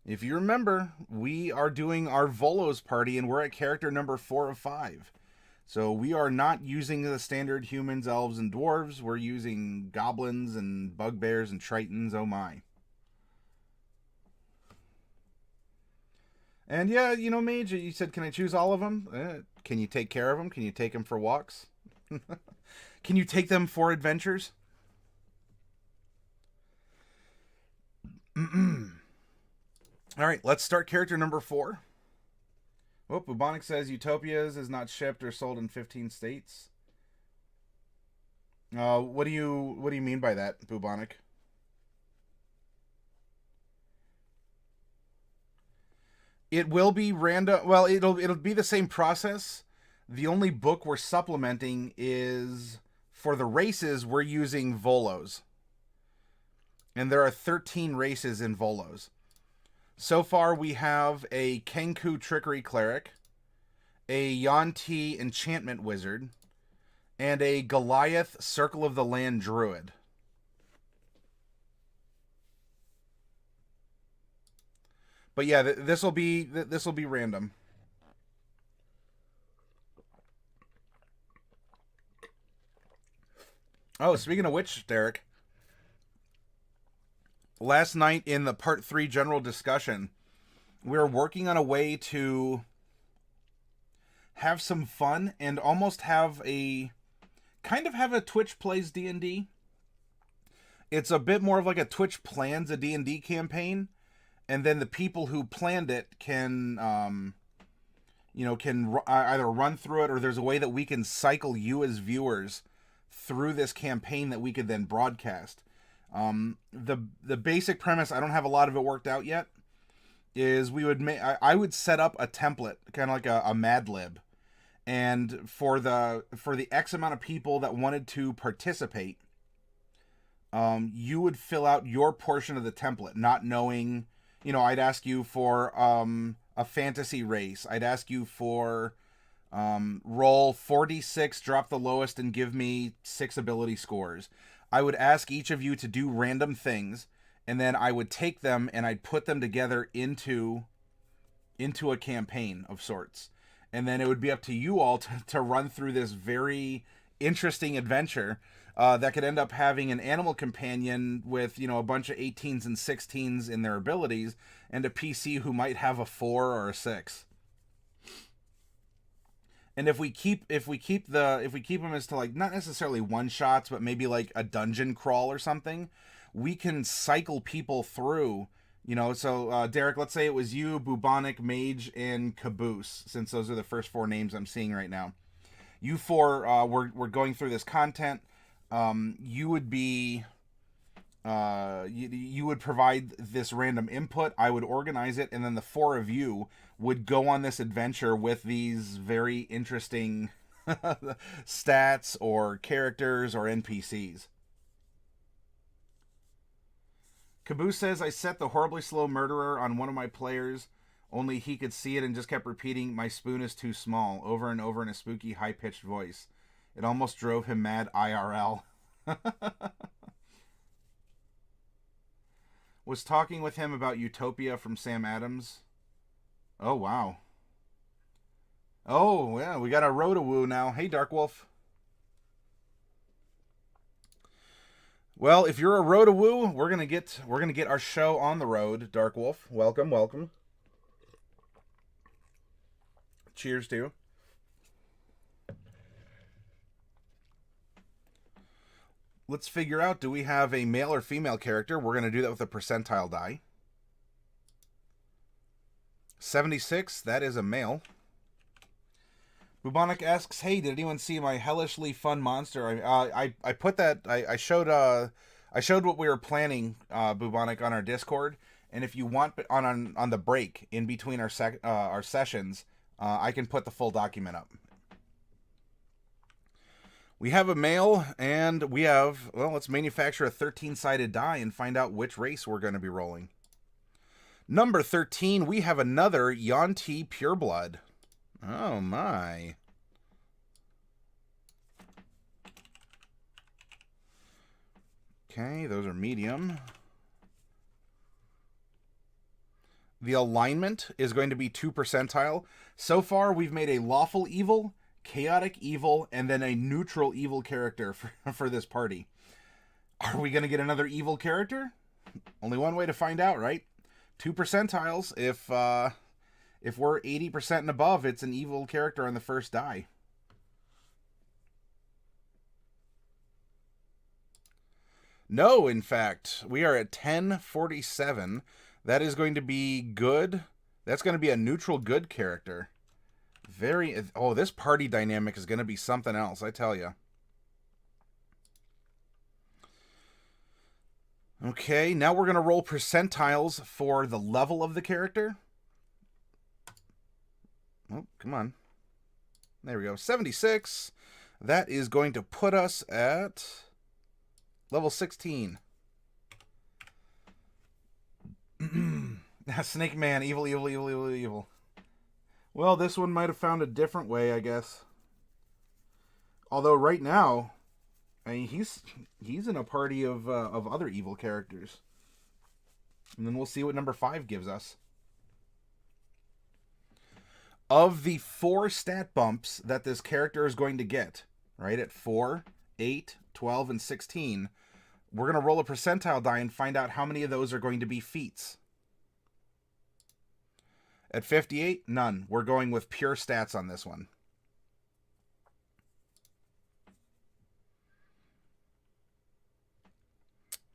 If you remember, we are doing our Volos party, and we're at character number 4 of 5. So we are not using the standard humans, elves, and dwarves. We're using goblins and bugbears and tritons. Oh my. And yeah, you know, Mage, you said, can I choose all of them? Can you take care of them? Can you take them for walks? Can you take them for adventures? All right, let's start character number 4. Oh, Bubonic says Utopias is not shipped or sold in 15 states. What do you mean by that, Bubonic? It will be random. Well, it'll be the same process. The only book we're supplementing is for the races we're using Volos. And there are 13 races in Volos. So far we have a Kenku Trickery Cleric, a Yuan-ti Enchantment Wizard, and a Goliath Circle of the Land Druid. But yeah, this will be random. Oh, speaking of which, Derek, last night in the part 3 general discussion, we were working on a way to have some fun and almost have a Twitch plays D&D. It's a bit more of like a Twitch plans a D&D campaign, and then the people who planned it can either run through it, or there's a way that we can cycle you as viewers through this campaign that we could then broadcast. The basic premise, I don't have a lot of it worked out yet, is I would set up a template, kind of like a Mad Lib, and for the X amount of people that wanted to participate, you would fill out your portion of the template, not knowing. I'd ask you for a fantasy race. I'd ask you for roll 46, drop the lowest, and give me 6 ability scores. I would ask each of you to do random things, and then I would take them and I'd put them together into a campaign of sorts. And then it would be up to you all to run through this very interesting adventure that could end up having an animal companion with, a bunch of 18s and 16s in their abilities, and a PC who might have a 4 or a 6. And if we keep them as to, like, not necessarily one shots, but maybe like a dungeon crawl or something, we can cycle people through. So Derek, let's say it was you, Bubonic, Mage, and Caboose, since those are the first 4 names I'm seeing right now. You 4, we're going through this content. You would be you would provide this random input. I would organize it, and then the 4 of you would go on this adventure with these very interesting stats or characters or NPCs. Caboose says, I set the horribly slow murderer on one of my players, only he could see it and just kept repeating, my spoon is too small, over and over in a spooky, high-pitched voice. It almost drove him mad IRL. Was talking with him about Utopia from Sam Adams. Oh, wow. Oh, yeah, we got a Rotawoo now. Hey, Dark Wolf. Well, if you're a Rotawoo, we're gonna get our show on the road, Dark Wolf. Welcome, welcome. Cheers to you. Let's figure out, do we have a male or female character? We're going to do that with a percentile die. 76, that is a male. Bubonic asks, hey, did anyone see my hellishly fun monster? I put that, I showed what we were planning, Bubonic, on our Discord. And if you want on the break in between our sessions, I can put the full document up. We have a male, and we have, well, let's manufacture a 13-sided die and find out which race we're going to be rolling. Number 13, we have another Yuan-ti Pureblood. Oh, my. Okay, those are medium. The alignment is going to be 2 percentile. So far, we've made a lawful evil, chaotic evil, and then a neutral evil character for this party. Are we going to get another evil character? Only one way to find out, right? 2 percentiles. If we're 80% and above, it's an evil character on the first die. No, in fact, we are at 1047. That is going to be good. That's going to be a neutral good character. Oh, this party dynamic is going to be something else, I tell you. Okay, now we're going to roll percentiles for the level of the character. Oh, come on. There we go. 76. That is going to put us at level 16. Snake Man, evil, evil, evil, evil, evil. Well, this one might have found a different way, I guess. Although right now, I mean, he's in a party of other evil characters. And then we'll see what number 5 gives us. Of the 4 stat bumps that this character is going to get, right, at 4, 8, 12, and 16, we're going to roll a percentile die and find out how many of those are going to be feats. At 58, none. We're going with pure stats on this one.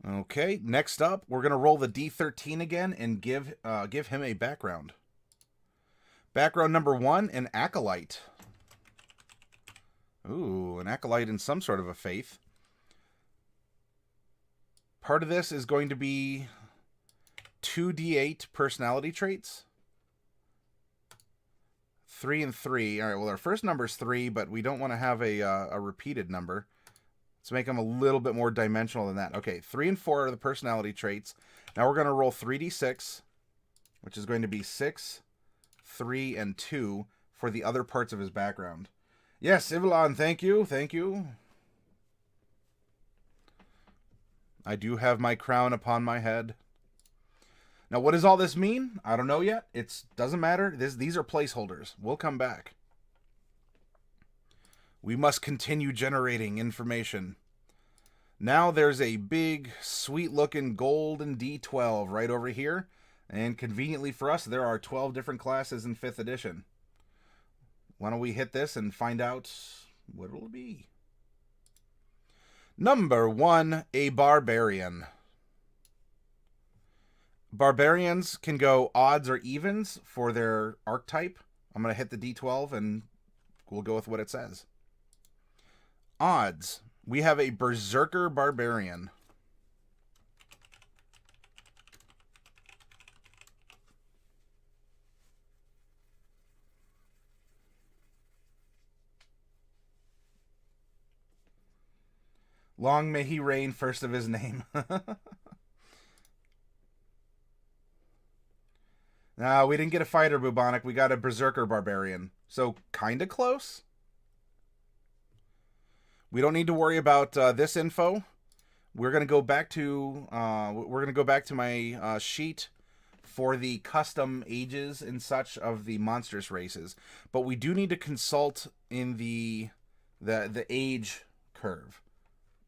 Okay, next up, we're going to roll the D13 again and give him a background. Background number 1, an Acolyte. Ooh, an Acolyte in some sort of a faith. Part of this is going to be 2d8 personality traits. 3 and 3. All right, well, our first number is 3, but we don't want to have a repeated number. Let's make them a little bit more dimensional than that. Okay, 3 and 4 are the personality traits. Now we're going to roll 3d6, which is going to be 6, 3, and 2 for the other parts of his background. Yes, Ivalon, thank you, thank you. I do have my crown upon my head. Now, what does all this mean? I don't know yet. It doesn't matter. These are placeholders. We'll come back. We must continue generating information. Now there's a big, sweet-looking golden D12 right over here. And conveniently for us, there are 12 different classes in 5th edition. Why don't we hit this and find out what it'll be? Number 1, a Barbarian. Barbarians can go odds or evens for their archetype. I'm going to hit the D12 and we'll go with what it says. Odds. We have a Berserker Barbarian. Long may he reign, first of his name. No, we didn't get a fighter bubonic. We got a Berserker Barbarian. So, kind of close. We don't need to worry about this info. We're going to go back to my sheet for the custom ages and such of the monstrous races. But we do need to consult in the age curve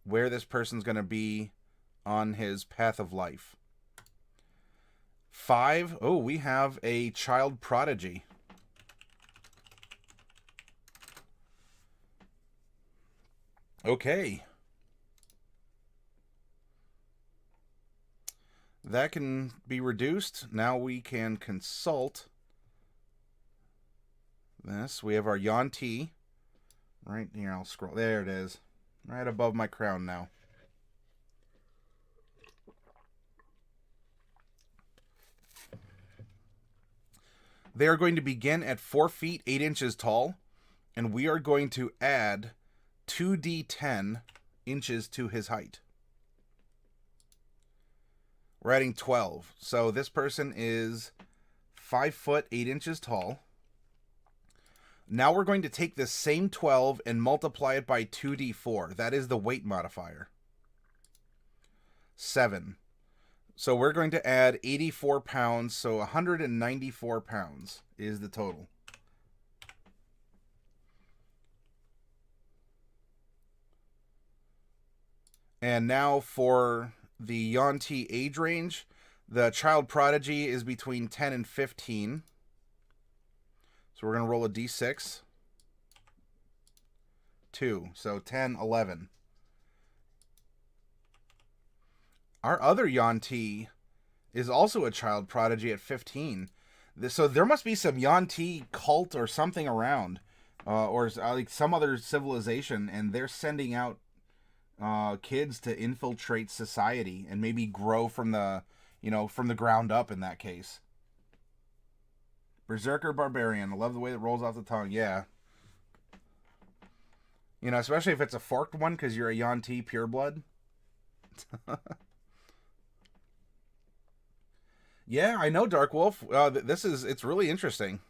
where this person's going to be on his path of life. 5. Oh, we have a child prodigy. Okay. That can be reduced. Now we can consult this. We have our Yuan-ti. Right here, I'll scroll. There it is. Right above my crown now. They are going to begin at 4 feet 8 inches tall, and we are going to add 2d10 inches to his height. We're adding 12. So this person is 5 foot 8 inches tall. Now we're going to take this same 12 and multiply it by 2d4. That is the weight modifier. 7. So we're going to add 84 pounds, so 194 pounds is the total. And now for the Yuan-ti age range, the child prodigy is between 10 and 15. So we're going to roll a d6. 2, so 10, 11. Our other Yuan-ti is also a child prodigy at 15. So there must be some Yuan-ti cult or something around, or like some other civilization, and they're sending out kids to infiltrate society and maybe grow from the, from the ground up in that case. Berserker Barbarian. I love the way it rolls off the tongue. Yeah. Especially if it's a forked one because you're a Yuan-ti Pureblood. Yeah, I know, Dark Wolf. It's really interesting.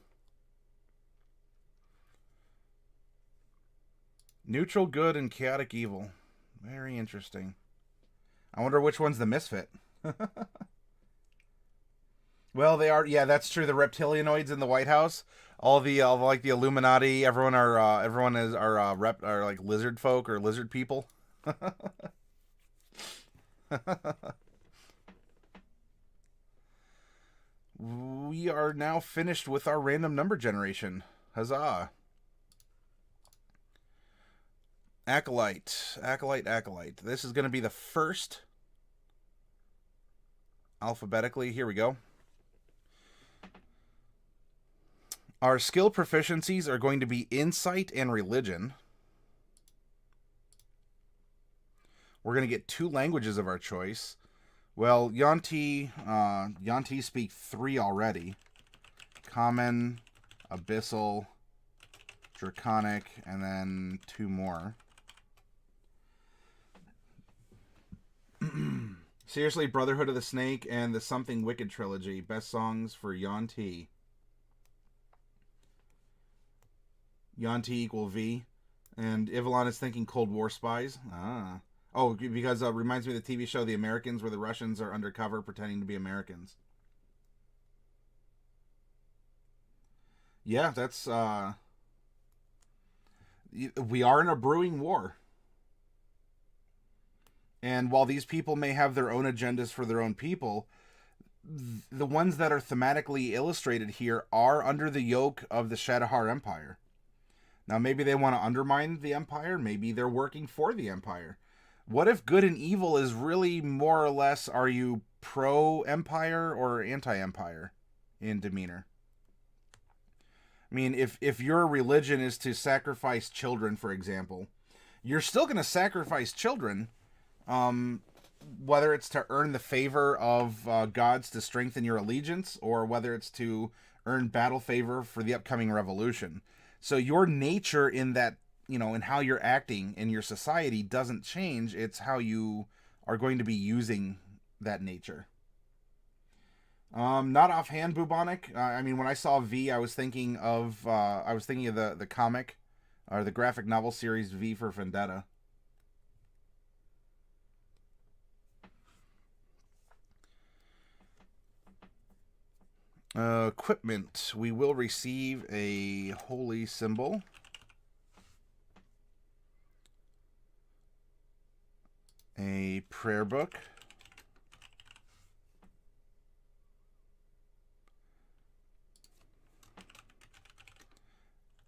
Neutral good and chaotic evil. Very interesting. I wonder which one's the misfit. Well, they are. Yeah, that's true. The reptilianoids in the White House, all like the Illuminati. Everyone are like lizard folk or lizard people. We are now finished with our random number generation. Huzzah! Acolyte. This is going to be the first alphabetically. Here we go. Our skill proficiencies are going to be insight and religion. We're going to get 2 languages of our choice. Well, Yuan-ti speak 3 already. Common, Abyssal, Draconic, and then 2 more. Seriously, Brotherhood of the Snake and the Something Wicked trilogy. Best songs for Yuan-ti. Yuan-ti equal V. And Ivalon is thinking Cold War spies. Ah. Oh, because it reminds me of the TV show The Americans, where the Russians are undercover pretending to be Americans. Yeah, that's... we are in a brewing war. And while these people may have their own agendas for their own people, the ones that are thematically illustrated here are under the yoke of the Shadowheart Empire. Now, maybe they want to undermine the Empire. Maybe they're working for the Empire. What if good and evil is really more or less, are you pro-Empire or anti-Empire in demeanor? I mean, if your religion is to sacrifice children, for example, you're still going to sacrifice children, whether it's to earn the favor of gods to strengthen your allegiance, or whether it's to earn battle favor for the upcoming revolution. So your nature in that, in how you're acting in your society doesn't change. It's how you are going to be using that nature. Not offhand, bubonic. I mean, when I saw V, I was thinking of the comic or the graphic novel series V for Vendetta. Equipment. We will receive a holy symbol. A prayer book.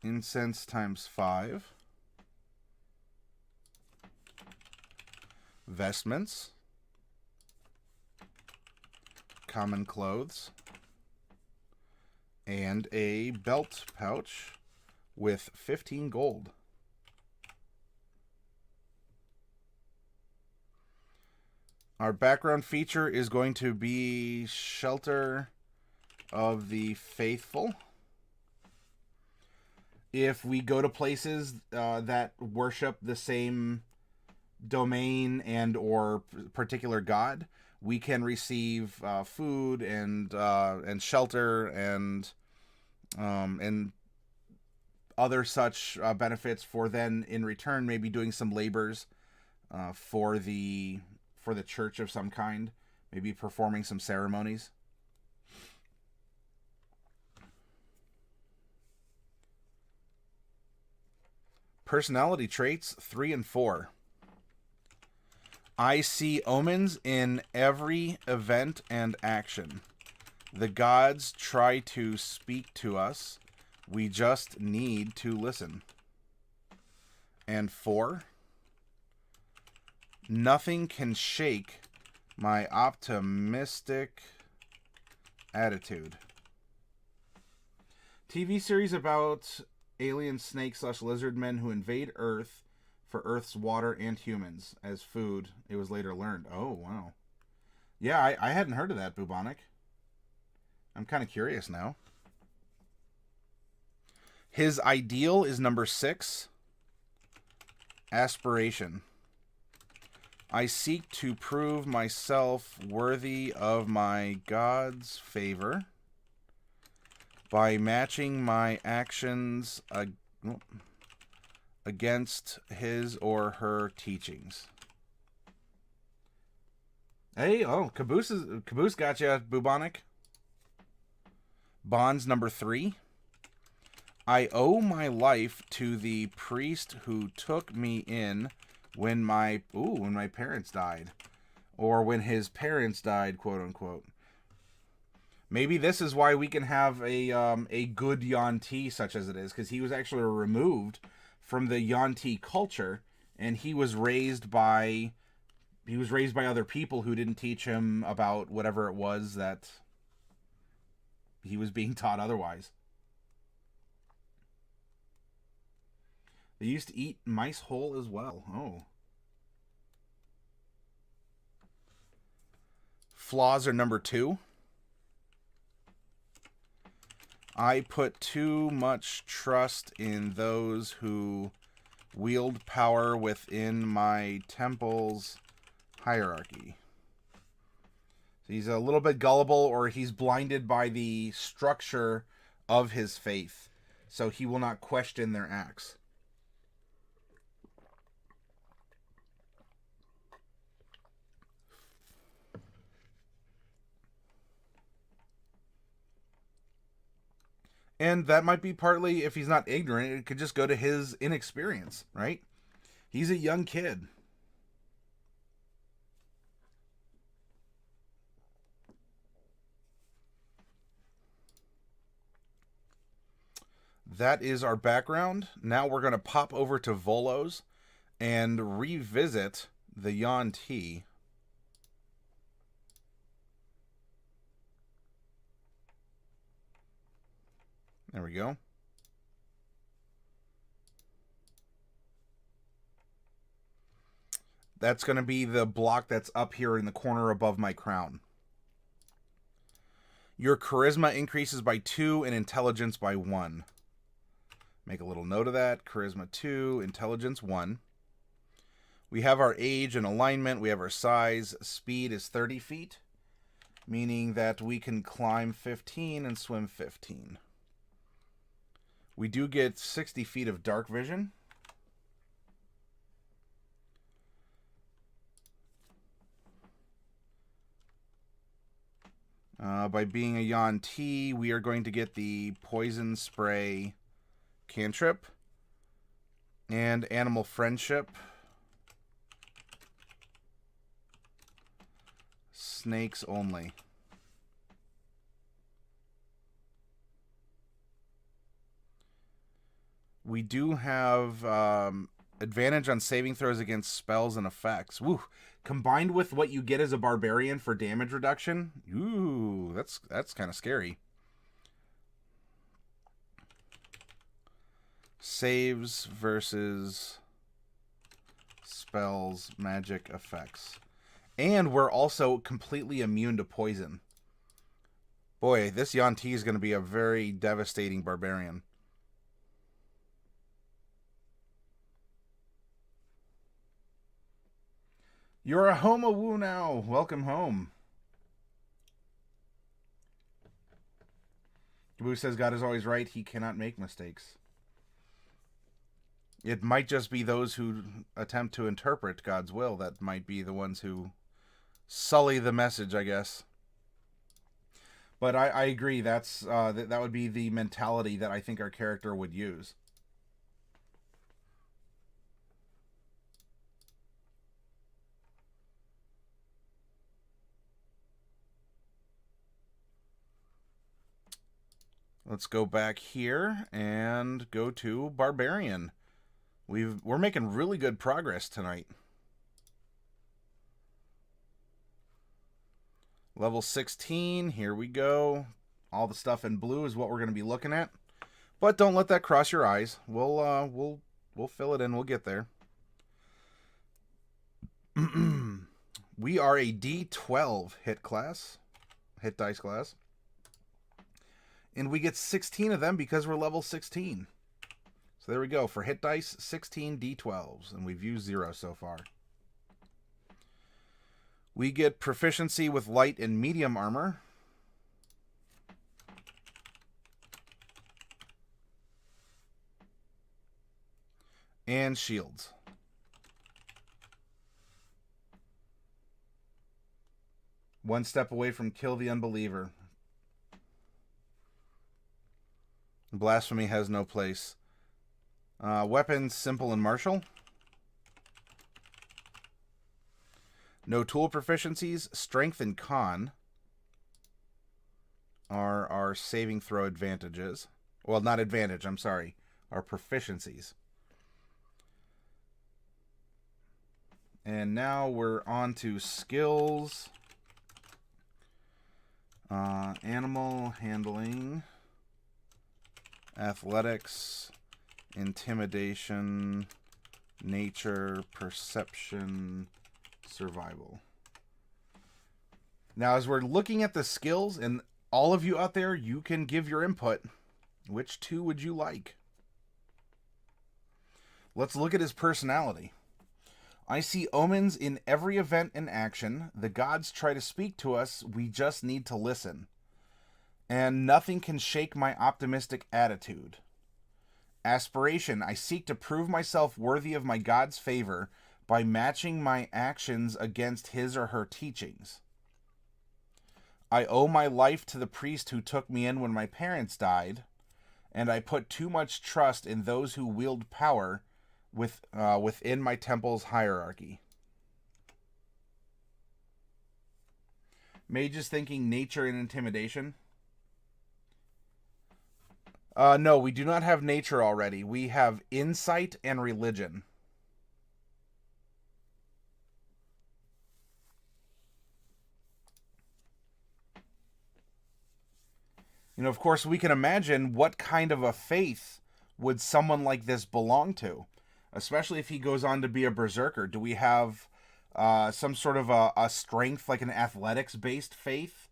Incense ×5. Vestments. Common clothes. And a belt pouch with 15 gold. Our background feature is going to be Shelter of the Faithful. If we go to places that worship the same domain and or particular god, we can receive food and shelter and other such benefits for then in return maybe doing some labors for the church of some kind. Maybe performing some ceremonies. Personality traits 3 and 4. I see omens in every event and action. The gods try to speak to us. We just need to listen. And 4. Nothing can shake my optimistic attitude. TV series about alien snake/lizard men who invade Earth for Earth's water and humans as food, it was later learned. Oh, wow. Yeah, I hadn't heard of that, Bubonic. I'm kind of curious now. His ideal is number 6. Aspiration. I seek to prove myself worthy of my God's favor by matching my actions against his or her teachings. Hey, oh, Caboose got you, Bubonic. Bonds number 3. I owe my life to the priest who took me in when my parents died, or when his parents died, quote unquote. Maybe this is why we can have a good Yuan-ti such as it is, because he was actually removed from the Yuan-ti culture, and he was raised by other people who didn't teach him about whatever it was that he was being taught otherwise. They used to eat mice whole as well. Oh. Flaws are number 2. I put too much trust in those who wield power within my temple's hierarchy. So he's a little bit gullible, or he's blinded by the structure of his faith, so he will not question their acts. And that might be partly, if he's not ignorant, it could just go to his inexperience, right? He's a young kid. That is our background. Now we're going to pop over to Volo's and revisit the Yuan-ti. There we go. That's going to be the block that's up here in the corner above my crown. Your charisma increases by 2 and intelligence by 1. Make a little note of that. Charisma 2, intelligence 1. We have our age and alignment. We have our size. Speed is 30 feet, meaning that we can climb 15 and swim 15. We do get 60 feet of dark vision. By being a Yuan-ti, we are going to get the poison spray cantrip and animal friendship. Snakes only. We do have advantage on saving throws against spells and effects. Woo! Combined with what you get as a barbarian for damage reduction. Ooh, that's kind of scary. Saves versus spells, magic effects. And we're also completely immune to poison. Boy, this Yuan-ti is going to be a very devastating barbarian. You're a homo-woo now. Welcome home. Caboose says God is always right. He cannot make mistakes. It might just be those who attempt to interpret God's will that might be the ones who sully the message, I guess. But I agree. That's that would be the mentality that I think our character would use. Let's go back here and go to Barbarian. We're making really good progress tonight. Level 16, here we go. All the stuff in blue is what we're going to be looking at. But don't let that cross your eyes. We'll fill it in. We'll get there. We are a D12 hit dice class. And we get 16 of them because we're level 16. So there we go. For hit dice, 16 D12s. And we've used 0 so far. We get proficiency with light and medium armor. And shields. One step away from kill the unbeliever. Blasphemy has no place. Weapons, simple and martial. No tool proficiencies. Strength and con are our saving throw advantages. Well, not advantage, I'm sorry. Our proficiencies. And now we're on to skills. Animal handling. Athletics. Intimidation. Nature. Perception. Survival. Now, as we're looking at the skills, and all of you out there, you can give your input. Which 2 would you like? Let's look at his personality. I see omens in every event and action. The gods try to speak to us. We just need to listen. And nothing can shake my optimistic attitude. Aspiration. I seek to prove myself worthy of my God's favor by matching my actions against his or her teachings. I owe my life to the priest who took me in when my parents died, and I put too much trust in those who wield power within my temple's hierarchy. Mage is thinking nature and intimidation. No, we do not have nature already. We have insight and religion. You know, of course, we can imagine what kind of a faith would someone like this belong to, especially if he goes on to be a berserker. Do we have some sort of a strength, like an athletics-based faith?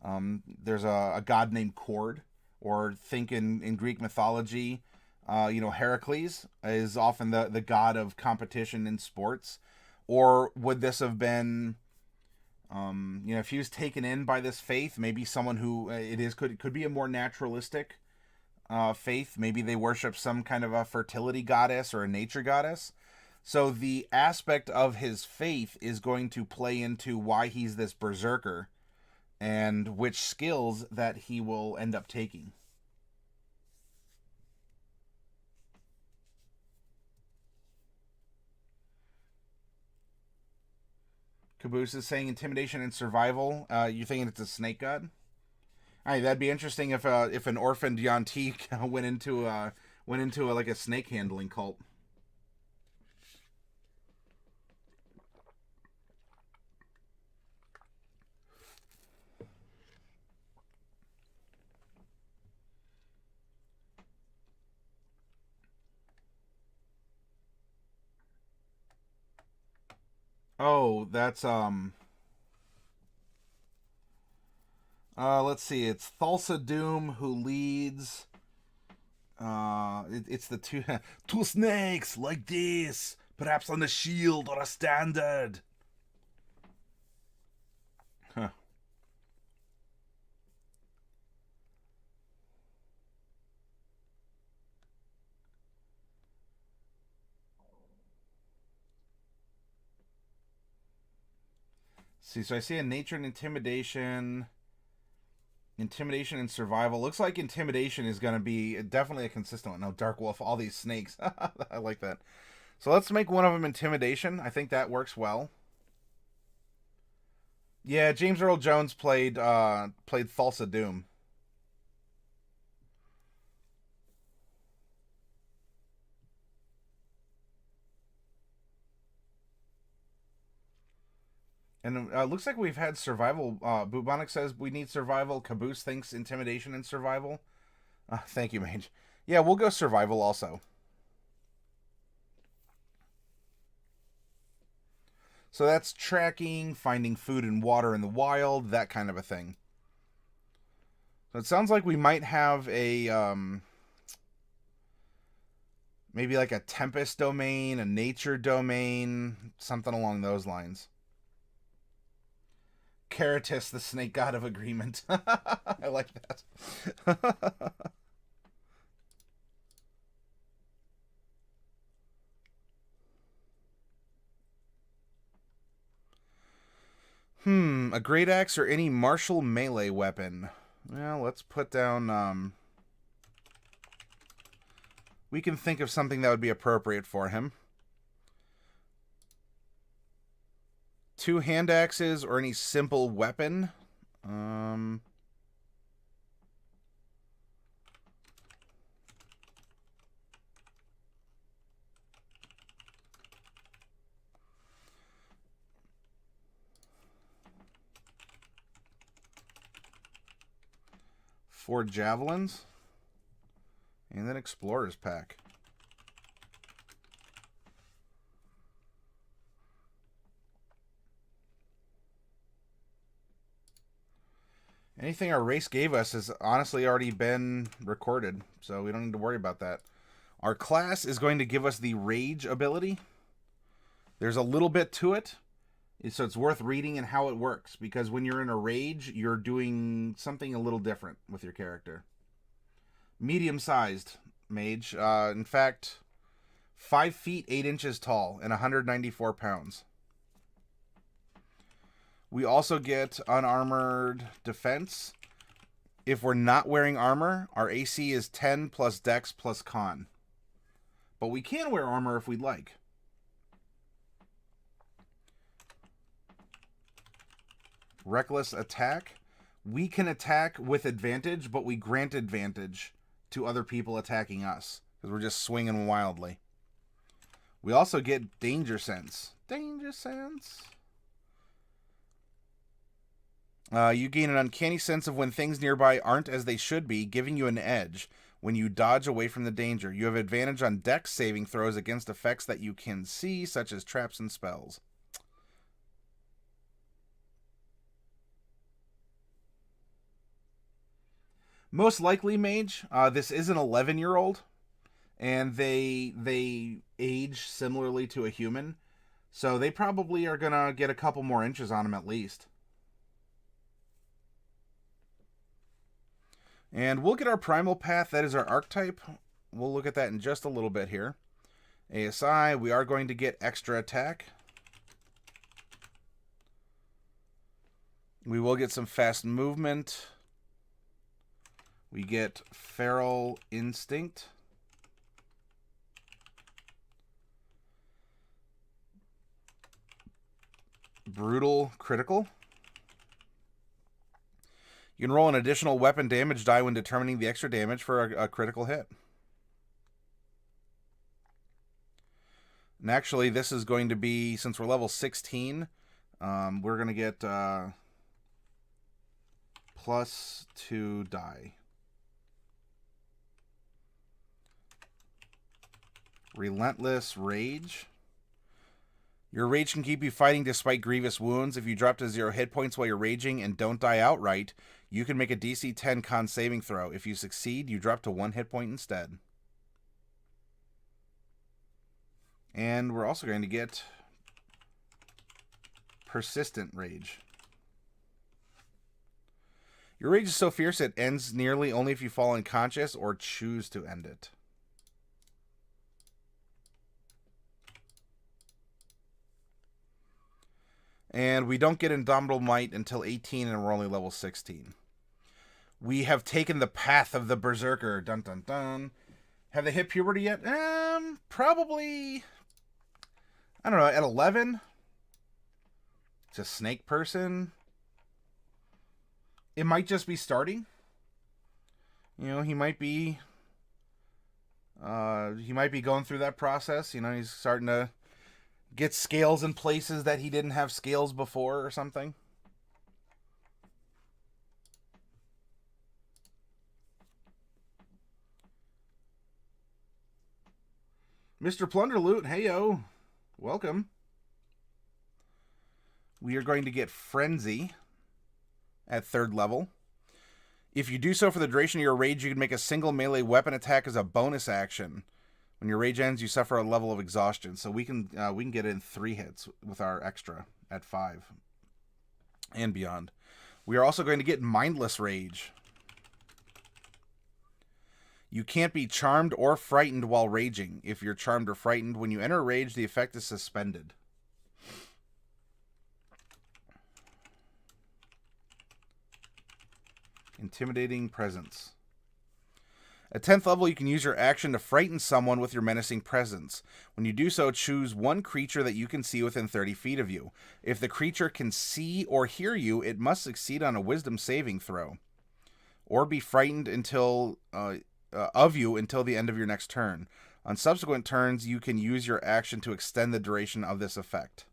There's a god named Cord, or think in Greek mythology, Heracles is often the god of competition in sports. Or would this have been... if he was taken in by this faith, maybe someone who could be a more naturalistic faith. Maybe they worship some kind of a fertility goddess or a nature goddess. So the aspect of his faith is going to play into why he's this berserker and which skills that he will end up taking. Caboose is saying intimidation and survival. You're thinking it's a snake god? All right, that'd be interesting if an orphaned Yuan-ti went into like a snake handling cult. Oh, that's let's see. It's Thulsa Doom who leads. It's the two snakes like this, perhaps on a shield or a standard. Huh. See, so I see a nature and intimidation. Intimidation and survival. Looks like intimidation is going to be definitely a consistent one. No, Dark Wolf, all these snakes. I like that. So let's make one of them intimidation. I think that works well. Yeah, James Earl Jones played Thulsa Doom. And looks like we've had survival. Bubonic says we need survival. Caboose thinks intimidation and survival. Thank you, Mage. Yeah, we'll go survival also. So that's tracking, finding food and water in the wild, that kind of a thing. So it sounds like we might have a maybe like a tempest domain, a nature domain, something along those lines. Caratus, the snake god of agreement. I like that. A great axe or any martial melee weapon. Well, let's put down, we can think of something that would be appropriate for him. 2 hand axes or any simple weapon. Four javelins. And then explorer's pack. Anything our race gave us has honestly already been recorded, so we don't need to worry about that. Our class is going to give us the Rage ability. There's a little bit to it, so it's worth reading and how it works, because when you're in a Rage, you're doing something a little different with your character. Medium-sized mage. In fact, 5 feet 8 inches tall and 194 pounds. We also get unarmored defense. If we're not wearing armor, our AC is 10 plus dex plus con. But we can wear armor if we'd like. Reckless attack. We can attack with advantage, but we grant advantage to other people attacking us, because we're just swinging wildly. We also get danger sense. Danger sense. You gain an uncanny sense of when things nearby aren't as they should be, giving you an edge when you dodge away from the danger. You have advantage on dex saving throws against effects that you can see, such as traps and spells. Most likely, mage. This is an 11-year-old, and they age similarly to a human, so they probably are gonna get a couple more inches on him at least. And we'll get our primal path. That is our archetype. We'll look at that in just a little bit here. ASI, we are going to get extra attack. We will get some fast movement. We get feral instinct. Brutal critical. You can roll an additional weapon damage die when determining the extra damage for a critical hit. And actually, this is going to be, since we're level 16, we're going to get +2 die. Relentless Rage. Your rage can keep you fighting despite grievous wounds. If you drop to 0 hit points while you're raging and don't die outright, you can make a DC 10 con saving throw. If you succeed, you drop to 1 hit point instead. And we're also going to get Persistent Rage. Your rage is so fierce it ends nearly only if you fall unconscious or choose to end it. And we don't get Indomitable Might until 18, and we're only level 16. We have taken the path of the Berserker. Dun dun dun. Have they hit puberty yet? Probably, I don't know, at 11? It's a snake person. It might just be starting. You know, he might be going through that process. You know, he's starting to get scales in places that he didn't have scales before or something. Mr. Plunderloot, heyo. Welcome. We are going to get Frenzy at 3rd level. If you do so for the duration of your rage, you can make a single melee weapon attack as a bonus action. When your rage ends, you suffer a level of exhaustion. So we can get in 3 hits with our extra at 5 and beyond. We are also going to get Mindless Rage. You can't be charmed or frightened while raging. If you're charmed or frightened, when you enter rage, the effect is suspended. Intimidating Presence. At 10th level, you can use your action to frighten someone with your menacing presence. When you do so, choose one creature that you can see within 30 feet of you. If the creature can see or hear you, it must succeed on a wisdom saving throw. Or be frightened of you until the end of your next turn. On subsequent turns, you can use your action to extend the duration of this effect.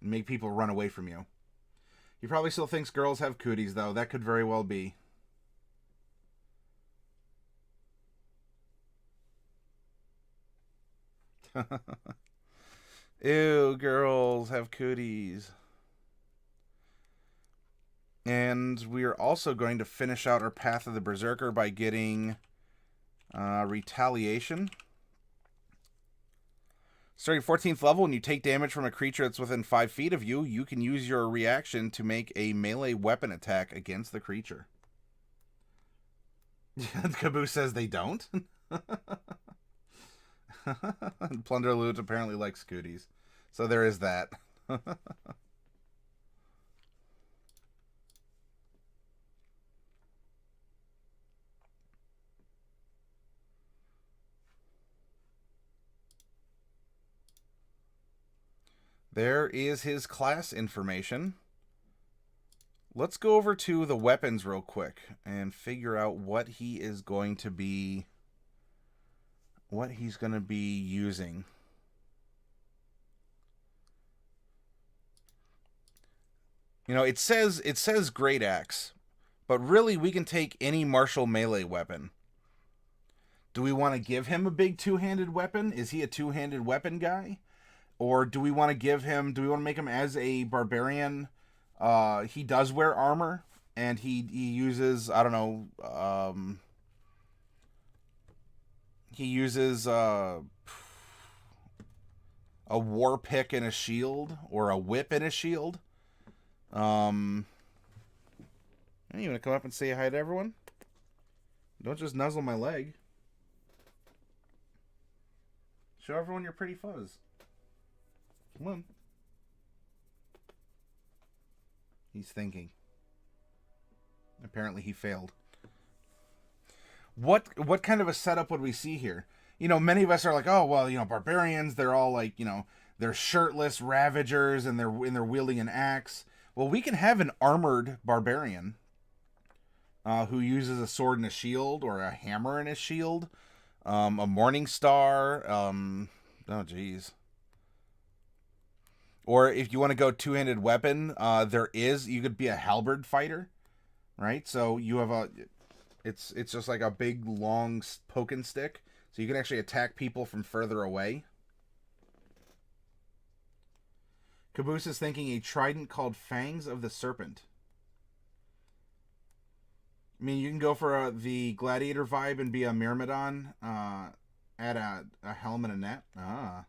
Make people run away from you. He probably still thinks girls have cooties, though. That could very well be. Ew, girls have cooties. And we are also going to finish out our Path of the Berserker by getting Retaliation. Starting 14th level, when you take damage from a creature that's within 5 feet of you, you can use your reaction to make a melee weapon attack against the creature. Caboose says they don't. Plunderloot apparently likes cooties. So there is that. There is his class information. Let's go over to the weapons real quick and figure out what he is going to be, what he's going to be using. You know, it says Great Axe, but really we can take any martial melee weapon. Do we want to give him a big two-handed weapon? Is he a two-handed weapon guy? Or do we want to give him, do we want to make him as a barbarian? He does wear armor, and he uses, I don't know, he uses a war pick and a shield, or a whip and a shield. You want to come up and say hi to everyone? Don't just nuzzle my leg. Show everyone your pretty fuzz. Come on. He's thinking. Apparently he failed. What kind of a setup would we see here? You know, many of us are like, oh, well, you know, barbarians, they're all like, you know, they're shirtless ravagers and they're wielding an axe. Well, we can have an armored barbarian who uses a sword and a shield, or a hammer and a shield, a morning star, oh geez. Or if you want to go two-handed weapon, you could be a halberd fighter, right? So you have it's just like a big, long poking stick. So you can actually attack people from further away. Caboose is thinking a trident called Fangs of the Serpent. I mean, you can go for the gladiator vibe and be a myrmidon, add a helm and a net. Ah.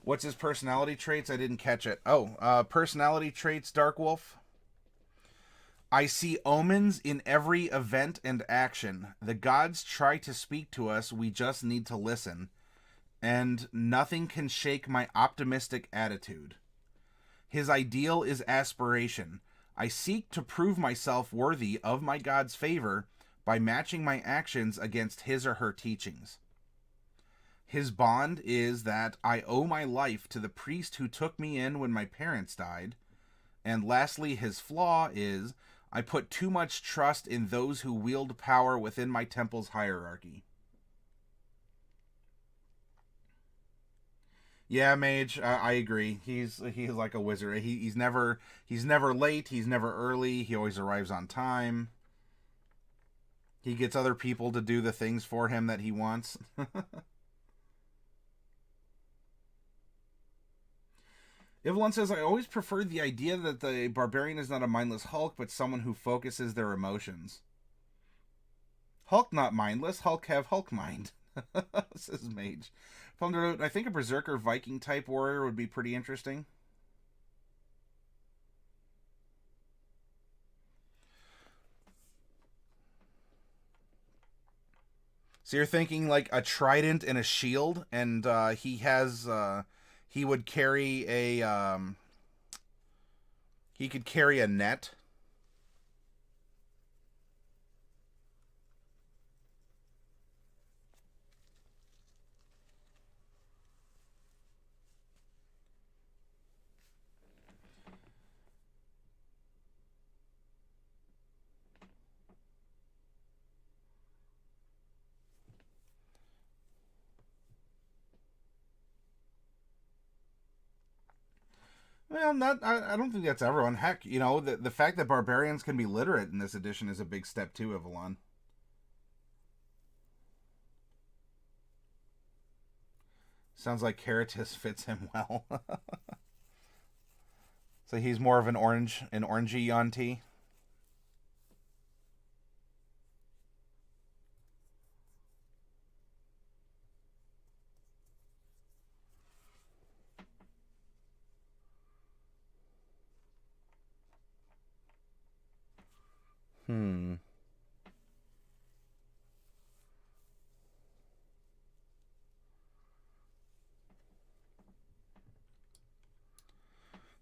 What's his personality traits? I didn't catch it. Oh, personality traits, Dark Wolf. I see omens in every event and action. The gods try to speak to us. We just need to listen. and nothing can shake my optimistic attitude. His ideal is aspiration. I seek to prove myself worthy of my God's favor by matching my actions against his or her teachings. His bond is that I owe my life to the priest who took me in when my parents died. And lastly, his flaw is I put too much trust in those who wield power within my temple's hierarchy. Yeah, Mage, I agree. He's like a wizard. He's never late. He's never early. He always arrives on time. He gets other people to do the things for him that he wants. Ivalon says, I always preferred the idea that the Barbarian is not a mindless Hulk, but someone who focuses their emotions. Hulk not mindless. Hulk have Hulk mind. Says Mage. I think a Berserker Viking type warrior would be pretty interesting. So you're thinking like a trident and a shield, and he would carry a he could carry a net. Well, I don't think that's everyone. Heck, you know, the fact that barbarians can be literate in this edition is a big step too, Evelyn. Sounds like Caratus fits him well. So he's more of an orangey Yuan-ti.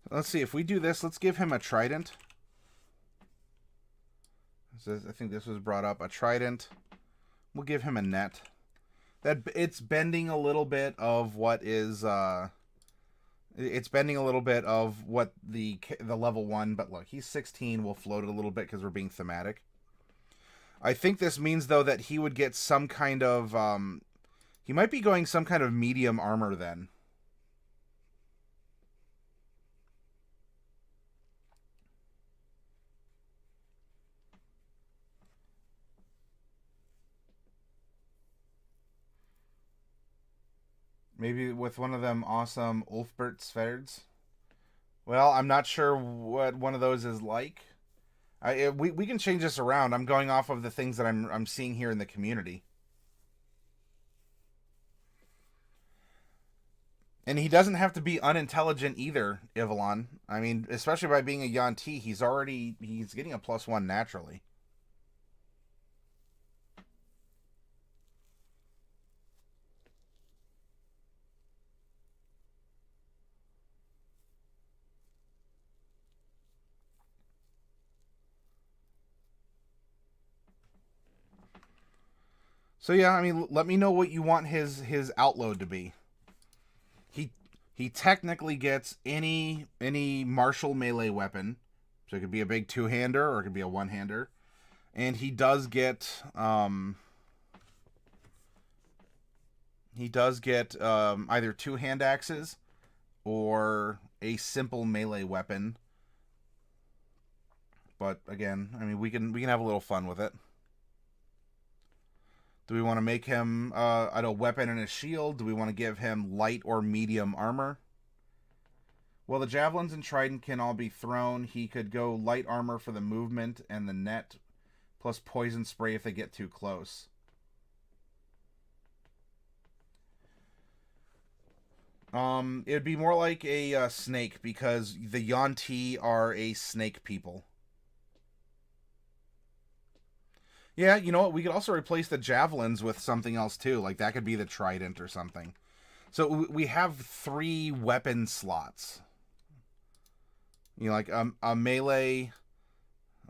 Let's see, if we do this, let's give him a trident. I think this was brought up. A trident. We'll give him a net. That it's bending a little bit of what is it's bending a little bit of what the level 1, but look, he's 16. We'll float it a little bit because we're being thematic. I think this means though that he would get some kind of he might be going some kind of medium armor then. Maybe with one of them awesome Ulfbert Sverds. Well, I'm not sure what one of those is like. We can change this around. I'm going off of the things that I'm seeing here in the community. And he doesn't have to be unintelligent either, Ivalon. I mean, especially by being a Yuan-ti, he's getting a +1 naturally. So yeah, I mean, let me know what you want his outload to be. He technically gets any martial melee weapon, so it could be a big two-hander or it could be a one-hander, and he does get either two hand axes or a simple melee weapon. But again, I mean, we can have a little fun with it. Do we want to make him a weapon and a shield? Do we want to give him light or medium armor? Well, the javelins and trident can all be thrown. He could go light armor for the movement and the net, plus poison spray if they get too close. It'd be more like a snake, because the Yuan-ti are a snake people. Yeah, you know what? We could also replace the javelins with something else too. Like that could be the trident or something. So we have 3 weapon slots. You know, like a melee,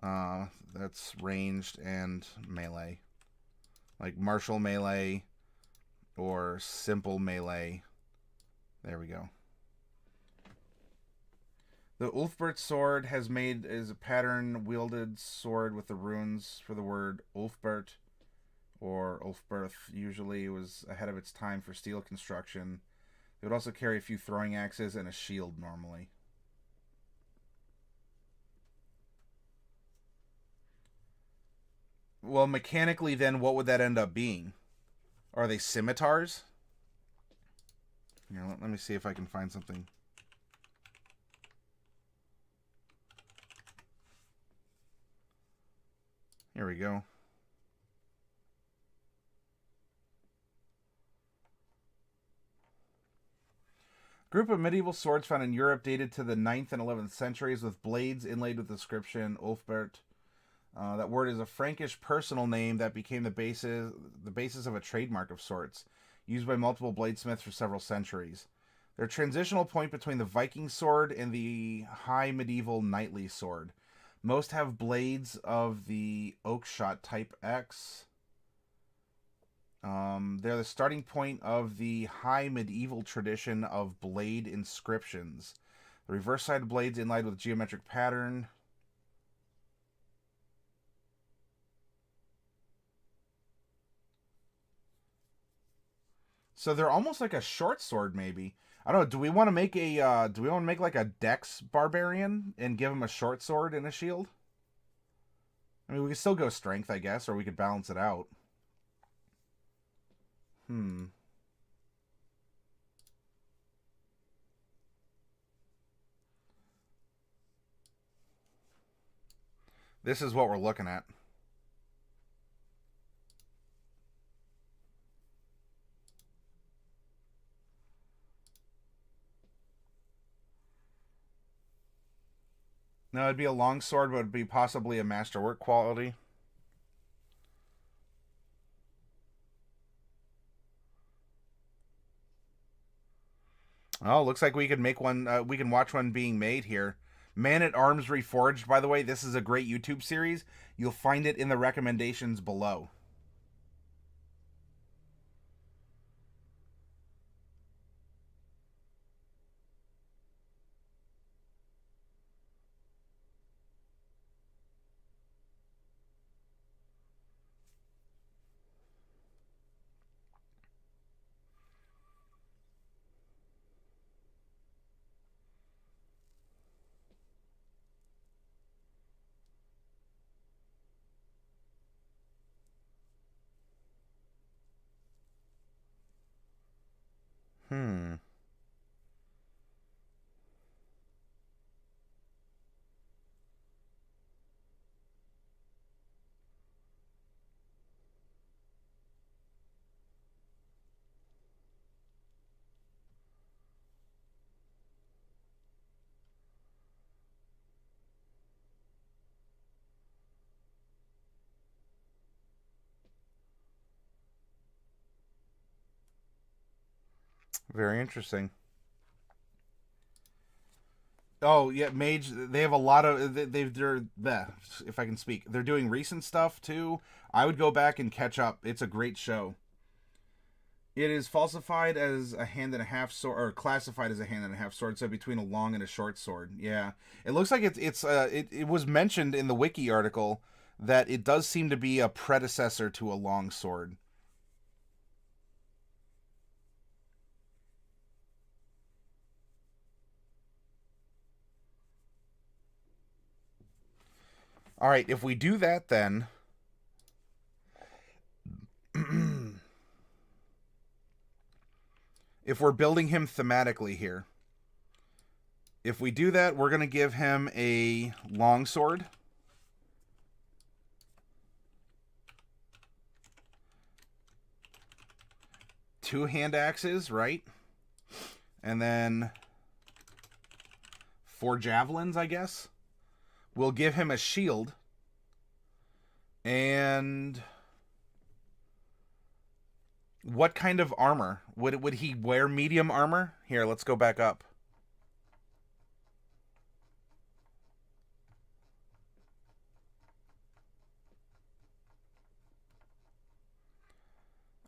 that's ranged and melee. Like martial melee or simple melee. There we go. The Ulfbert sword is a pattern wielded sword with the runes for the word Ulfbert or Ulfberth. Usually it was ahead of its time for steel construction. It would also carry a few throwing axes and a shield normally. Well, mechanically then what would that end up being? Are they scimitars? Here, let me see if I can find something. Here we go. Group of medieval swords found in Europe dated to the 9th and 11th centuries with blades inlaid with the inscription Ulfbert. That word is a Frankish personal name that became the basis of a trademark of sorts, used by multiple bladesmiths for several centuries. They're a transitional point between the Viking sword and the high medieval knightly sword. Most have blades of the oakshot type X. They're the starting point of the high medieval tradition of blade inscriptions. The reverse side of blades inlaid with geometric pattern. So they're almost like a short sword, maybe. I don't know. Do we want to make like a Dex Barbarian and give him a short sword and a shield? I mean, we could still go strength, I guess, or we could balance it out. This is what we're looking at. No, it'd be a long sword, but it'd be possibly a masterwork quality. Oh, looks like we could make one. We can watch one being made here. Man at Arms Reforged, by the way, this is a great YouTube series. You'll find it in the recommendations below. Very interesting. Oh yeah, Mage. They have a lot of if I can speak, they're doing recent stuff too. I would go back and catch up. It's a great show. It is falsified as a hand and a half sword, or classified as a hand and a half sword, so between a long and a short sword. Yeah, it looks like it was mentioned in the wiki article that it does seem to be a predecessor to a long sword. All right, if we do that, then if we're building him thematically here, if we do that, we're going to give him a longsword. Two hand axes, right? And then 4 javelins, I guess. We'll give him a shield. And What kind of armor? Would he wear medium armor? Here, let's go back up.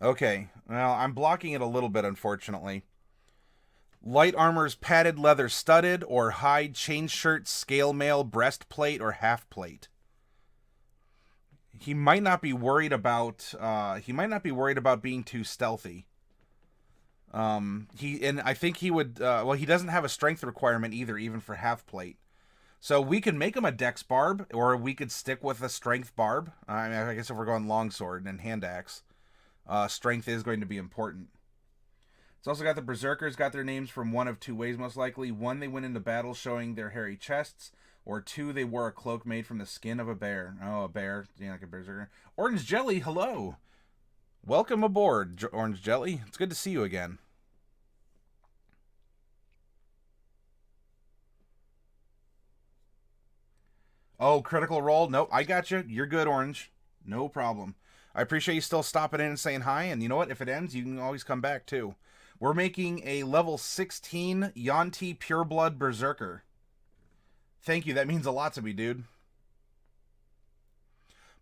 Okay, well, I'm blocking it a little bit, unfortunately. Light armor's padded leather studded or hide chain shirt, scale mail, breastplate, or half plate. He might not be worried about being too stealthy. I think he would well, he doesn't have a strength requirement either, even for half plate. So we could make him a dex barb, or we could stick with a strength barb. I guess if we're going longsword and hand axe, strength is going to be important. It's also got the Berserkers got their names from one of two ways, most likely. One, they went into battle showing their hairy chests, or two, they wore a cloak made from the skin of a bear. Oh, a bear. Yeah, like a Berserker. Orange Jelly, hello. Welcome aboard, Orange Jelly. It's good to see you again. Oh, critical roll? Nope, I got you. You're good, Orange. No problem. I appreciate you still stopping in and saying hi, and you know what? If it ends, you can always come back, too. We're making a level 16 Yuan-ti Pureblood Berserker. Thank you. That means a lot to me, dude.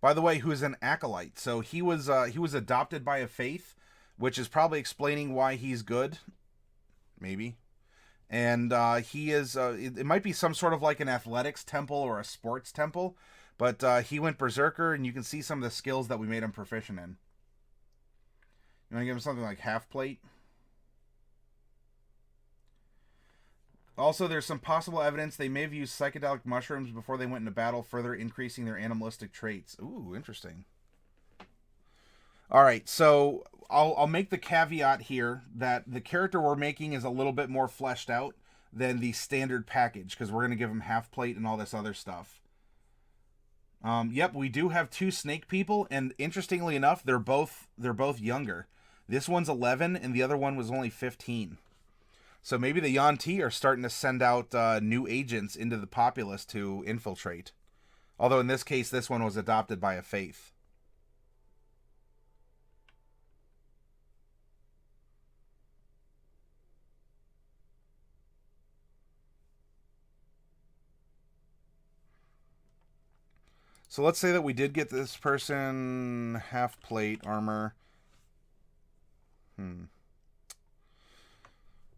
By the way, who's an acolyte? So he was adopted by a faith, which is probably explaining why he's good. Maybe. And he is. It might be some sort of like an athletics temple or a sports temple, but he went berserker, and you can see some of the skills that we made him proficient in. You want to give him something like half plate? Also, there's some possible evidence they may have used psychedelic mushrooms before they went into battle, further increasing their animalistic traits. Ooh, interesting. All right, so I'll make the caveat here that the character we're making is a little bit more fleshed out than the standard package, because we're going to give him half plate and all this other stuff. Yep, we do have two snake people, and interestingly enough, they're both younger. This one's 11, and the other one was only 15. So maybe the Yuan-ti are starting to send out new agents into the populace to infiltrate. Although in this case, this one was adopted by a faith. So let's say that we did get this person half plate armor.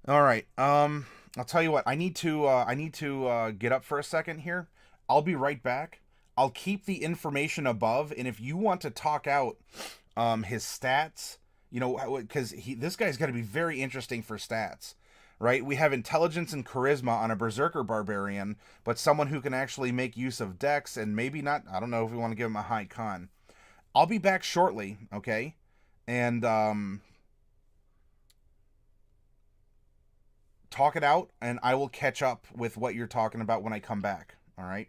All right. I'll tell you what. I need to get up for a second here. I'll be right back. I'll keep the information above, and if you want to talk out his stats, you know, because this guy's got to be very interesting for stats, right? We have intelligence and charisma on a Berserker Barbarian, but someone who can actually make use of Dex, and maybe not. I don't know if we want to give him a high con. I'll be back shortly, okay? And talk it out, and I will catch up with what you're talking about when I come back. All right.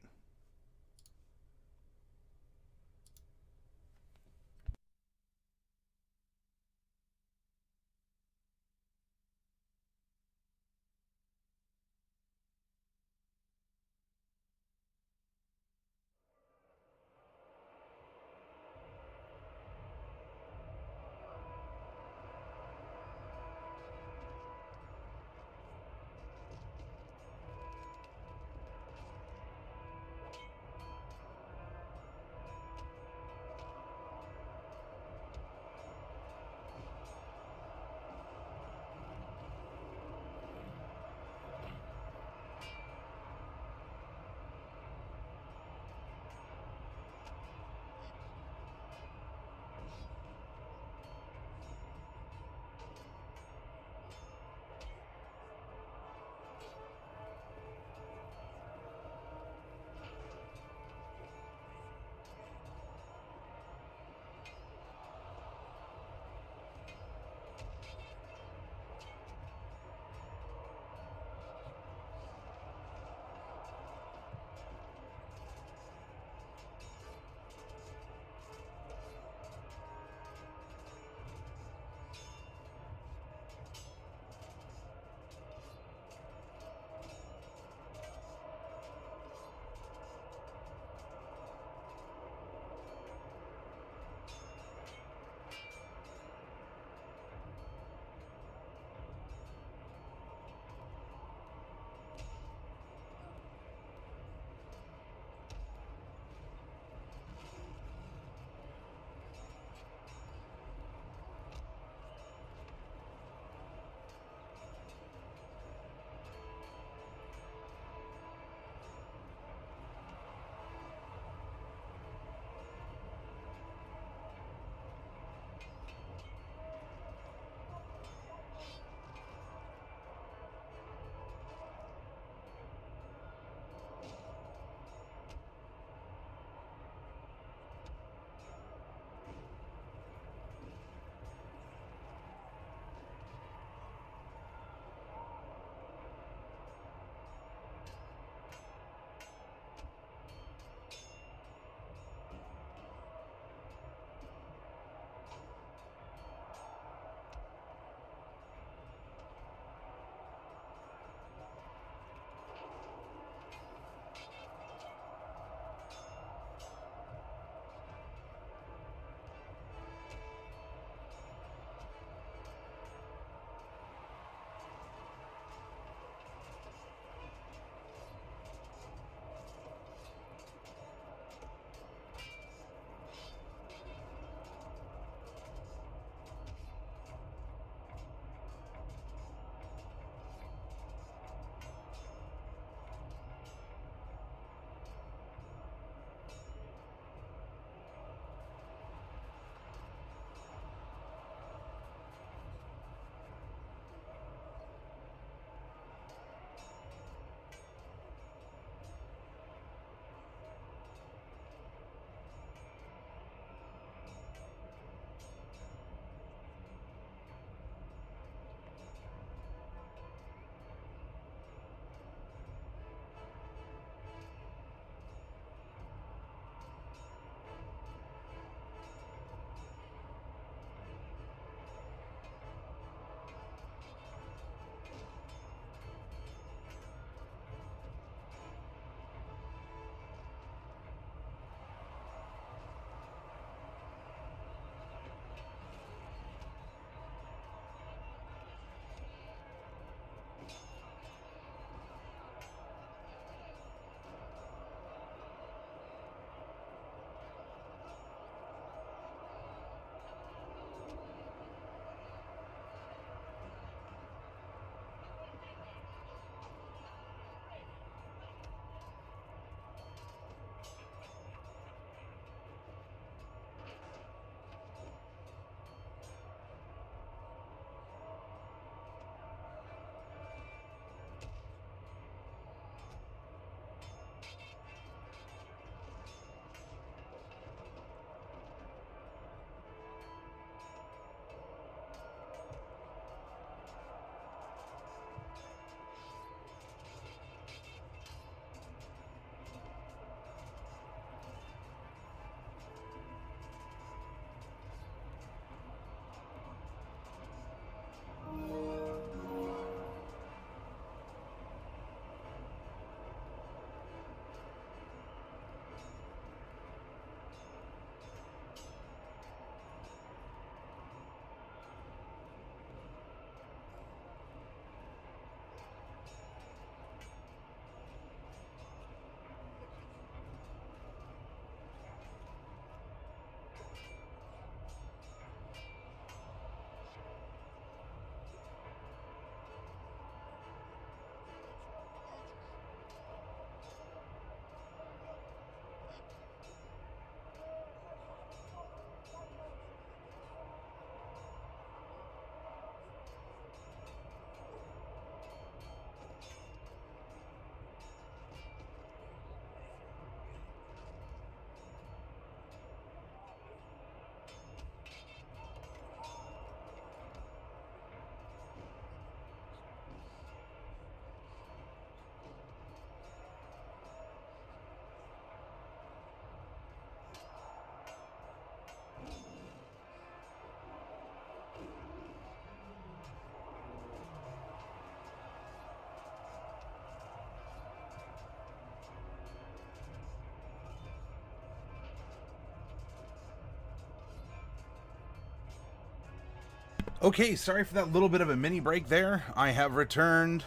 Okay, sorry for that little bit of a mini break there. I have returned,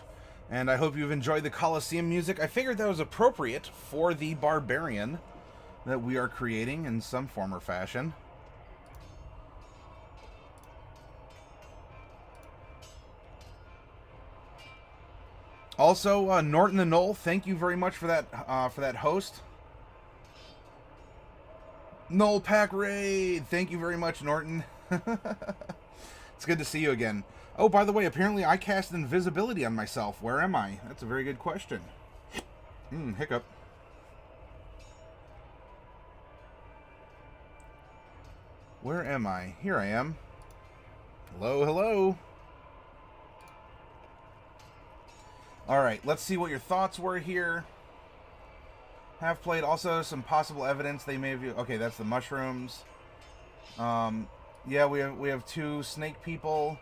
and I hope you've enjoyed the Colosseum music. I figured that was appropriate for the Barbarian that we are creating in some form or fashion. Also, Norton the Knoll, thank you very much for that host. Knoll Pack Raid, thank you very much, Norton. It's good to see you again. Oh, by the way, apparently I cast invisibility on myself. Where am I? That's a very good question. Hiccup. Where am I? Here I am. Hello, hello. Alright, let's see what your thoughts were here. Have played also some possible evidence they may have... Okay, that's the mushrooms. Yeah, we have two snake people.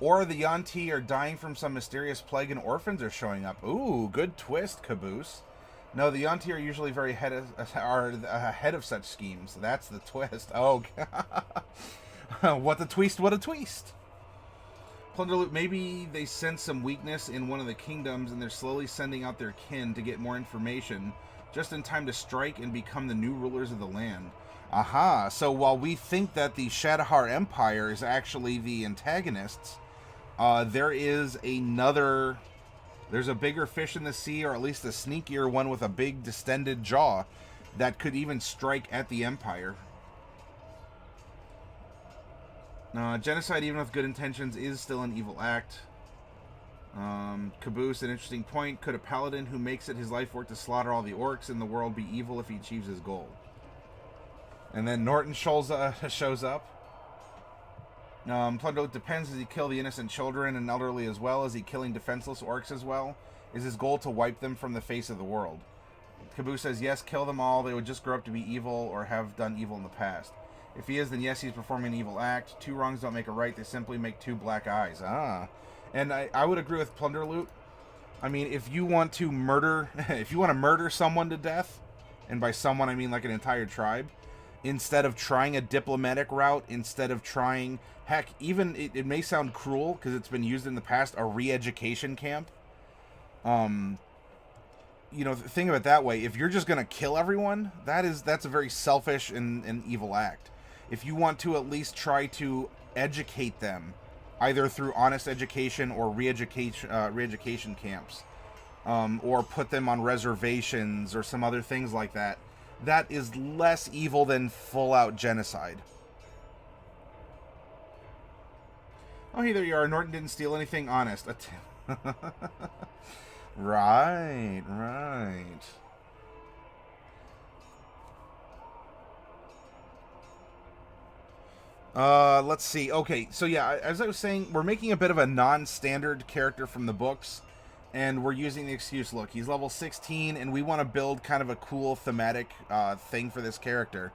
Or the Yuan-ti are dying from some mysterious plague and orphans are showing up. Ooh, good twist, Caboose. No, the Yuan-ti are usually very ahead of such schemes. That's the twist. Oh, what a twist, what a twist. Plunderloot, maybe they sense some weakness in one of the kingdoms and they're slowly sending out their kin to get more information just in time to strike and become the new rulers of the land. Aha, so while we think that the Shadowhar Empire is actually the antagonists, there is another... There's a bigger fish in the sea, or at least a sneakier one with a big distended jaw that could even strike at the Empire. Genocide, even with good intentions, is still an evil act. Caboose, an interesting point. Could a paladin who makes it his life work to slaughter all the orcs in the world be evil if he achieves his goal? And then Norton shows up. Plunderloot, depends. Does he kill the innocent children and elderly as well? Is he killing defenseless orcs as well? Is his goal to wipe them from the face of the world? Caboose says, yes, kill them all. They would just grow up to be evil or have done evil in the past. If he is, then yes, he's performing an evil act. Two wrongs don't make a right. They simply make two black eyes. Ah. And I would agree with Plunderloot. I mean, if you want to murder... if you want to murder someone to death, and by someone I mean like an entire tribe, instead of trying a diplomatic route, instead of trying... Heck, even... It may sound cruel, because it's been used in the past, a re-education camp. You know, think of it that way. If you're just going to kill everyone, that's a very selfish and evil act. If you want to at least try to educate them, either through honest education or re-education camps, or put them on reservations or some other things like that, that is less evil than full-out genocide. Oh, hey, there you are. Norton didn't steal anything honest. Right, right. Let's see. Okay, so yeah, as I was saying, we're making a bit of a non-standard character from the books, and we're using the excuse, look, he's level 16, and we want to build kind of a cool thematic thing for this character.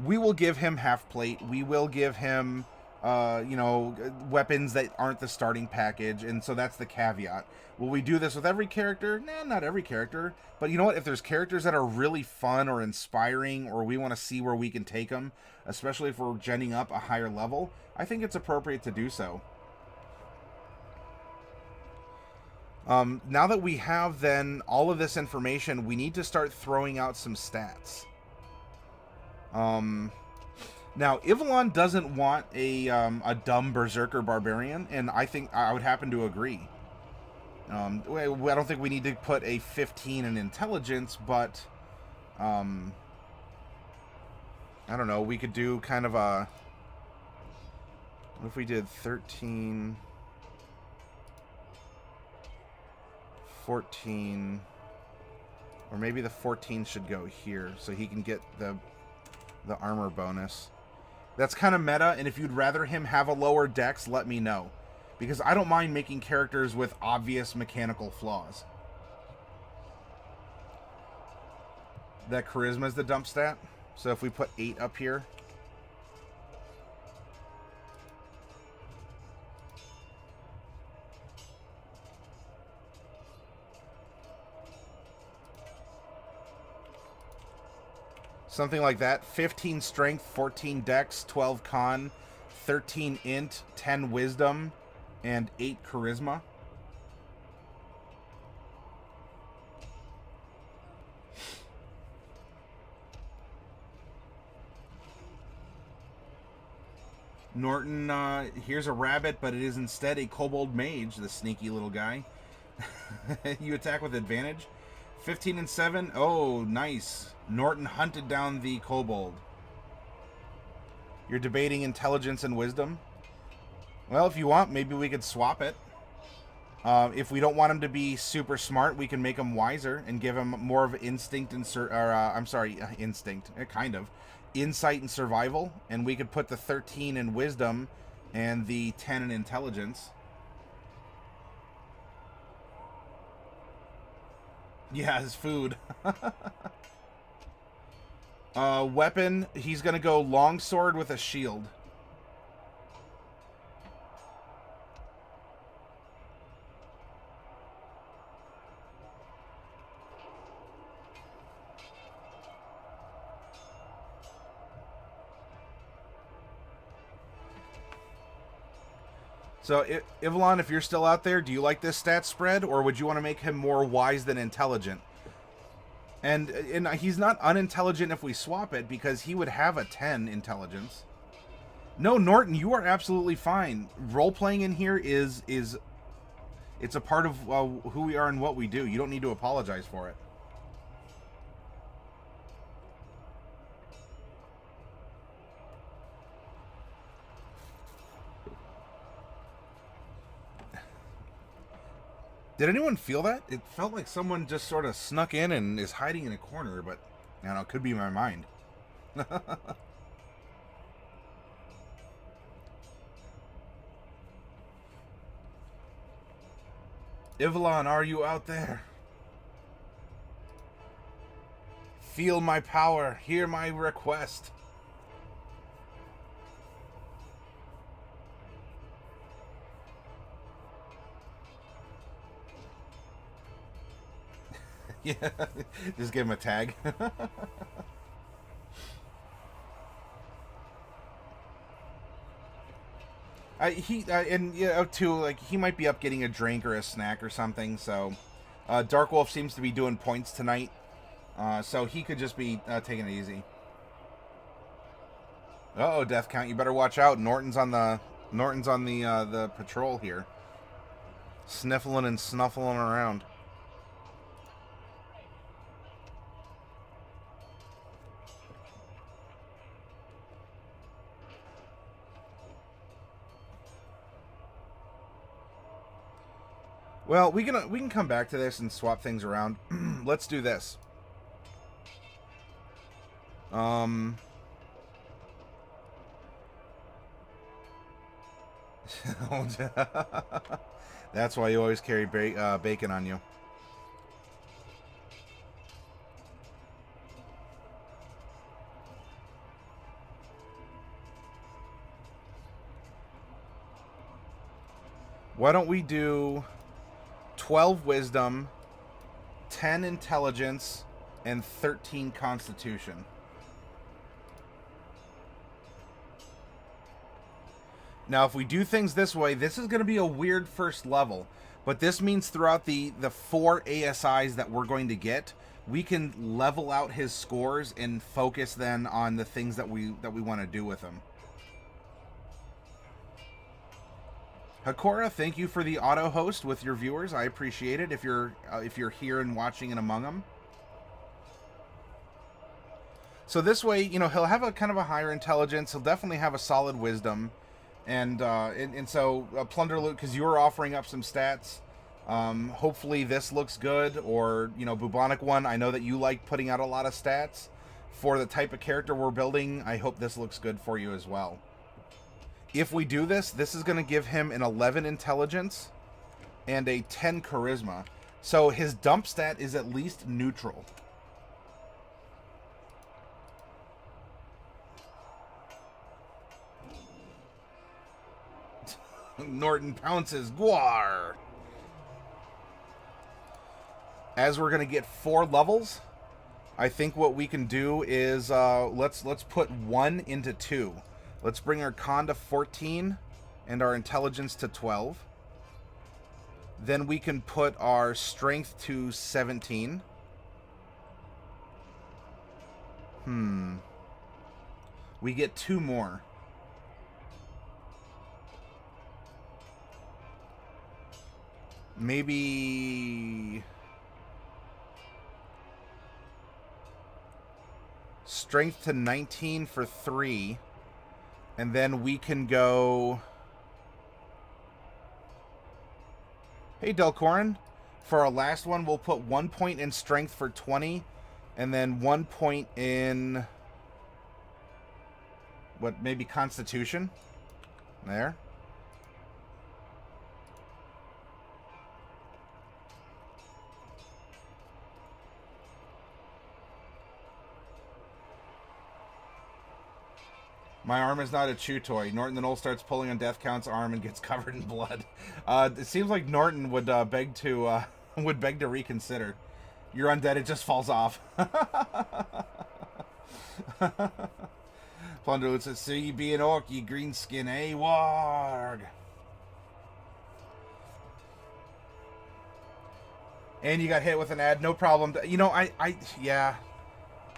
We will give him half plate. We will give him, you know, weapons that aren't the starting package, and so that's the caveat. Will we do this with every character? Nah, not every character. But you know what? If there's characters that are really fun or inspiring, or we want to see where we can take them, especially if we're genning up a higher level, I think it's appropriate to do so. Now that we have then all of this information, we need to start throwing out some stats. Now, Ivalon doesn't want a dumb Berserker Barbarian, and I think I would happen to agree. I don't think we need to put a 15 in intelligence, but I don't know, we could do kind of a... What if we did 13, 14, or maybe the 14 should go here, so he can get the armor bonus. That's kind of meta, and if you'd rather him have a lower dex, let me know. Because I don't mind making characters with obvious mechanical flaws. That charisma is the dump stat. So if we put 8 up here. Something like that. 15 strength, 14 dex, 12 con, 13 int, 10 wisdom, and 8 charisma. Norton, here's a rabbit, but it is instead a kobold mage, the sneaky little guy. You attack with advantage. 15 and 7. Oh, nice. Norton hunted down the kobold. You're debating intelligence and wisdom? Well, if you want, maybe we could swap it. If we don't want him to be super smart, we can make him wiser and give him more of instinct and instinct, kind of. Insight and survival, and we could put the 13 in wisdom and the 10 in intelligence. Yeah, his food. Weapon, he's gonna go longsword with a shield. So, Ivalon, if you're still out there, do you like this stat spread, or would you want to make him more wise than intelligent? And he's not unintelligent if we swap it, because he would have a 10 intelligence. No, Norton, you are absolutely fine. Role-playing in here is it's a part of who we are and what we do. You don't need to apologize for it. Did anyone feel that? It felt like someone just sort of snuck in and is hiding in a corner, but I don't know, it could be my mind. Ivalon, are you out there? Feel my power, hear my request. Yeah, just give him a tag. Too, like, he might be up getting a drink or a snack or something, so Dark Wolf seems to be doing points tonight, so he could just be taking it easy. Uh-oh, death count, you better watch out. Norton's on the patrol here, sniffling and snuffling around. Well, we can come back to this and swap things around. Let's do this. That's why you always carry bacon on you. Why don't we do 12 wisdom, 10 intelligence, and 13 constitution? Now, if we do things this way, this is going to be a weird first level, but this means throughout the 4 ASIs that we're going to get, we can level out his scores and focus then on the things that we want to do with him. Hakora, thank you for the auto host with your viewers. I appreciate it if you're here and watching and among them. So this way, you know, he'll have a kind of a higher intelligence. He'll definitely have a solid wisdom, and so plunder loot, because you were offering up some stats. Hopefully this looks good, or you know, Bubonic One. I know that you like putting out a lot of stats for the type of character we're building. I hope this looks good for you as well. If we do this, this is going to give him an 11 intelligence and a 10 charisma. So his dump stat is at least neutral. Norton pounces. Gwar! As we're going to get 4 levels, I think what we can do is let's put 1 into 2. Let's bring our con to 14 and our intelligence to 12. Then we can put our strength to 17. We get 2 more. Maybe strength to 19 for 3. And then we can go... Hey, Delcorin. For our last one, we'll put 1 point in strength for 20. And then 1 point in... what, maybe Constitution? There. My arm is not a chew toy. Norton the Knoll starts pulling on Death Count's arm and gets covered in blood. It seems like Norton would beg to reconsider. You're undead, it just falls off. Plunder says, "So you be an orc, you greenskin, eh? Warg." And you got hit with an ad, no problem. You know, yeah.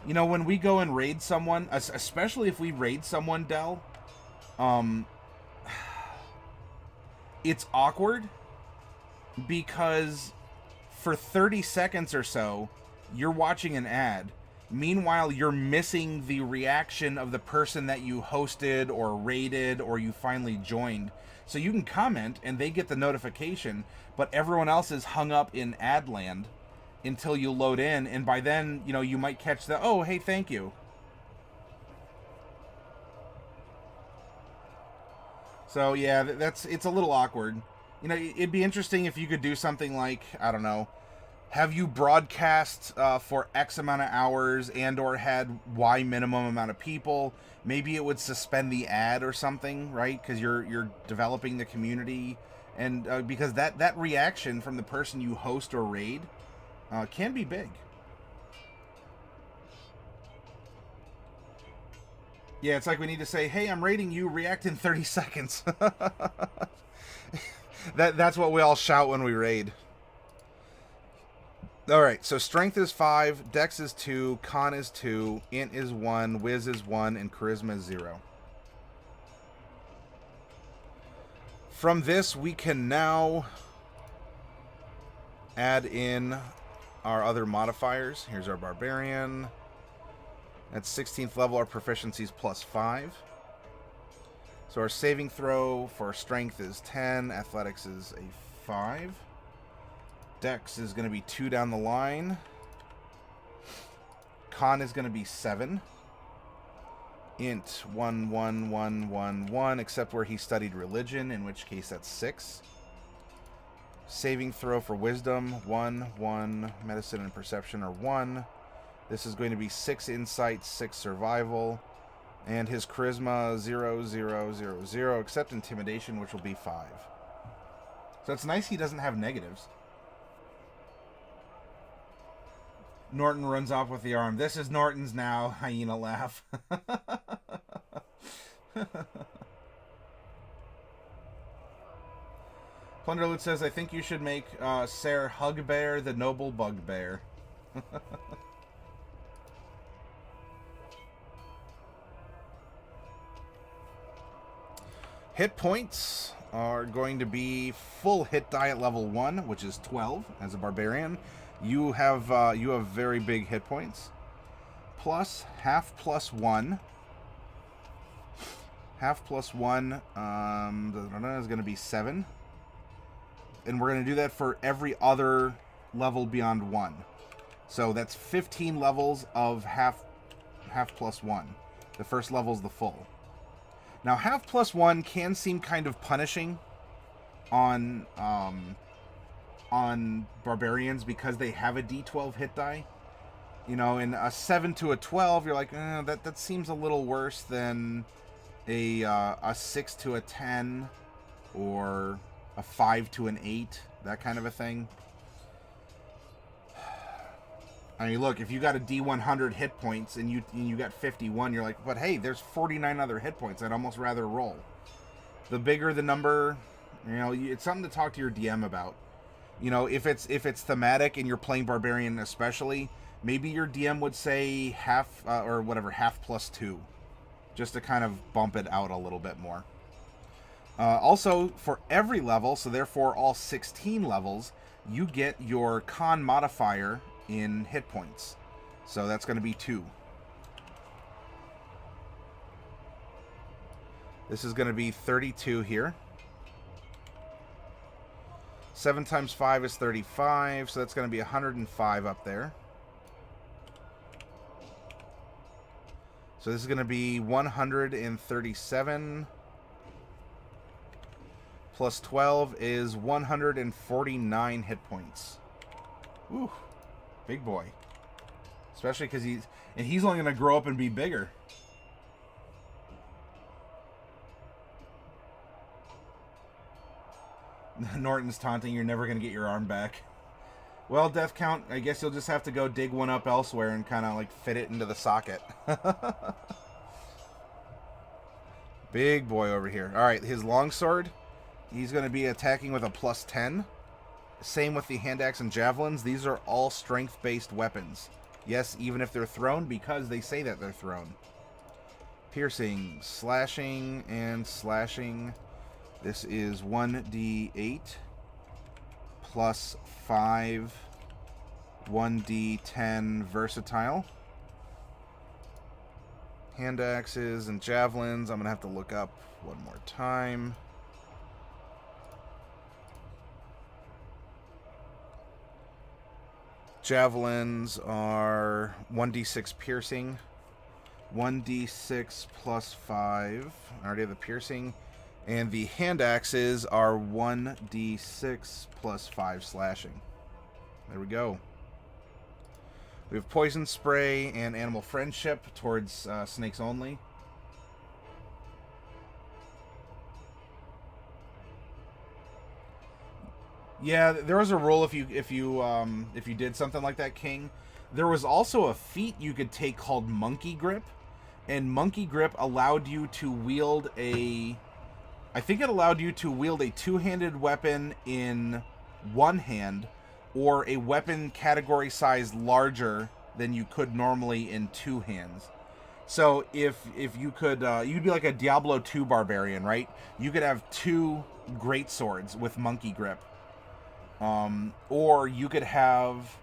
You know, when we go and raid someone, especially if we raid someone, Del, it's awkward because for 30 seconds or so, you're watching an ad. Meanwhile, you're missing the reaction of the person that you hosted or raided or you finally joined. So you can comment and they get the notification, but everyone else is hung up in ad land until you load in, and by then, you know, you might catch the, oh, hey, thank you. So, yeah, it's a little awkward. You know, it'd be interesting if you could do something like, I don't know, have you broadcast for X amount of hours and or had Y minimum amount of people. Maybe it would suspend the ad or something, right? Because you're developing the community, and because that reaction from the person you host or raid can be big. Yeah, it's like we need to say, hey, I'm raiding you, react in 30 seconds. That's what we all shout when we raid. Alright, so strength is 5, dex is 2, con is 2, int is 1, whiz is 1, and charisma is 0. From this, we can now add in our other modifiers. Here's our Barbarian. At 16th level, our proficiency is +5. So our saving throw for strength is 10. Athletics is a 5. Dex is going to be 2 down the line. Con is going to be 7. Int 1, 1, 1, 1, 1, except where he studied religion, in which case that's 6. Saving throw for wisdom, 1, 1. Medicine and perception are 1. This is going to be 6 insight, 6 survival. And his charisma, 0, 0, 0, 0, except intimidation, which will be 5. So it's nice he doesn't have negatives. Norton runs off with the arm. This is Norton's now. Hyena laugh. Plunderloot says, I think you should make Ser Hugbear the Noble Bugbear. Hit points are going to be full hit die at level 1, which is 12 as a barbarian. You have very big hit points. Plus half plus 1. Half plus 1 is going to be 7. And we're going to do that for every other level beyond 1. So that's 15 levels of half plus 1. The first level is the full. Now, half plus 1 can seem kind of punishing on barbarians because they have a d12 hit die. You know, in a 7 to a 12, you're like, that seems a little worse than a 6 to a 10 or a 5 to an 8, that kind of a thing. I mean, look, if you got a D100 hit points and you got 51, you're like, but hey, there's 49 other hit points. I'd almost rather roll. The bigger the number, you know, it's something to talk to your DM about. You know, if it's thematic and you're playing Barbarian especially, maybe your DM would say half or whatever, half plus 2, just to kind of bump it out a little bit more. Also, for every level, so therefore all 16 levels, you get your con modifier in hit points. So that's going to be 2. This is going to be 32 here. 7 times 5 is 35, so that's going to be 105 up there. So this is going to be 137. Plus 12 is 149 hit points. Ooh, big boy. Especially because he's only going to grow up and be bigger. Norton's taunting, you're never going to get your arm back. Well, death count, I guess you'll just have to go dig one up elsewhere and kind of like fit it into the socket. Big boy over here. All right, his longsword, he's going to be attacking with a plus 10. Same with the hand axe and javelins. These are all strength-based weapons. Yes, even if they're thrown, because they say that they're thrown. Piercing, slashing, and slashing. This is 1d8 plus 5, 1d10 versatile. Hand axes and javelins, I'm going to have to look up one more time. Javelins are 1d6 piercing, 1d6 plus 5. I already have the piercing. And the hand axes are 1d6 plus 5 slashing. There we go. We have poison spray and animal friendship towards snakes only. Yeah, there was a rule if you did something like that, King. There was also a feat you could take called Monkey Grip, and Monkey Grip allowed you to wield I think it allowed you to wield a two-handed weapon in one hand, or a weapon category size larger than you could normally in two hands. So if you could, you'd be like a Diablo 2 barbarian, right? You could have 2 great swords with Monkey Grip. Or you could have,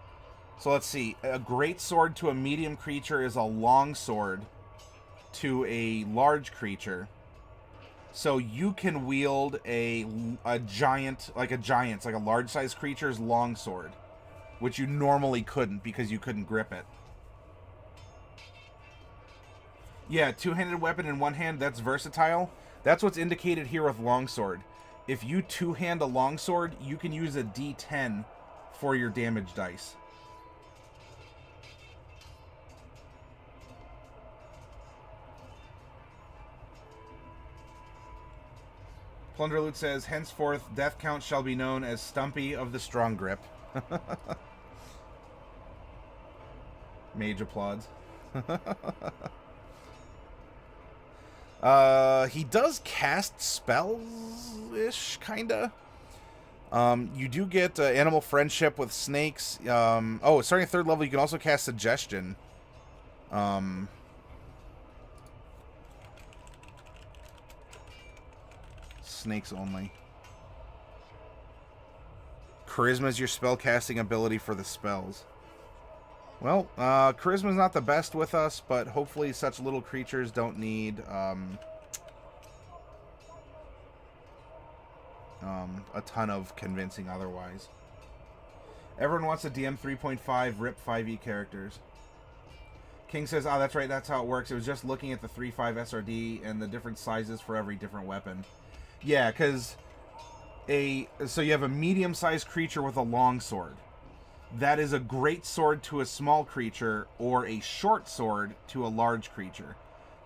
so let's see, a great sword to a medium creature is a long sword to a large creature. So you can wield a giant, like a large sized creature's long sword, which you normally couldn't because you couldn't grip it. Yeah, two-handed weapon in one hand, that's versatile. That's what's indicated here with longsword. If you two-hand a longsword, you can use a D10 for your damage dice. Plunderloot says, henceforth, death count shall be known as Stumpy of the Strong Grip. Mage applauds. He does cast spells-ish, kinda. You do get animal friendship with snakes. Oh, starting at 3rd level, you can also cast suggestion. Snakes only. Charisma is your spellcasting ability for the spells. Well, Charisma's not the best with us, but hopefully such little creatures don't need a ton of convincing otherwise. Everyone wants a DM 3.5 rip 5e characters. King says, oh, that's right, that's how it works. It was just looking at the 3.5 SRD and the different sizes for every different weapon. Yeah, because so you have a medium-sized creature with a long sword. That is a great sword to a small creature, or a short sword to a large creature.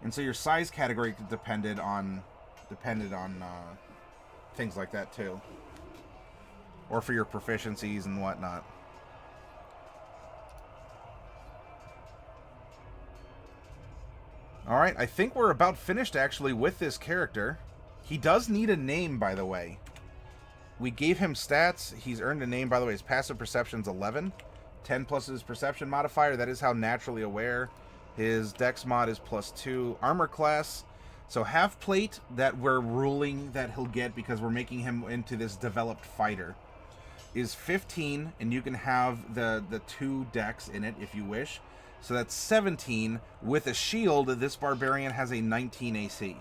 And so your size category depended on things like that too, or for your proficiencies and whatnot. Alright, I think we're about finished, actually, with this character. He does need a name, by the way. We gave him stats. He's earned a name, by the way. His passive perception's 11. 10 plus his perception modifier. That is how naturally aware. His dex mod is +2. Armor class. So half plate that we're ruling that he'll get because we're making him into this developed fighter is 15, and you can have the 2 dex in it if you wish. So that's 17. With a shield, this barbarian has a 19 AC.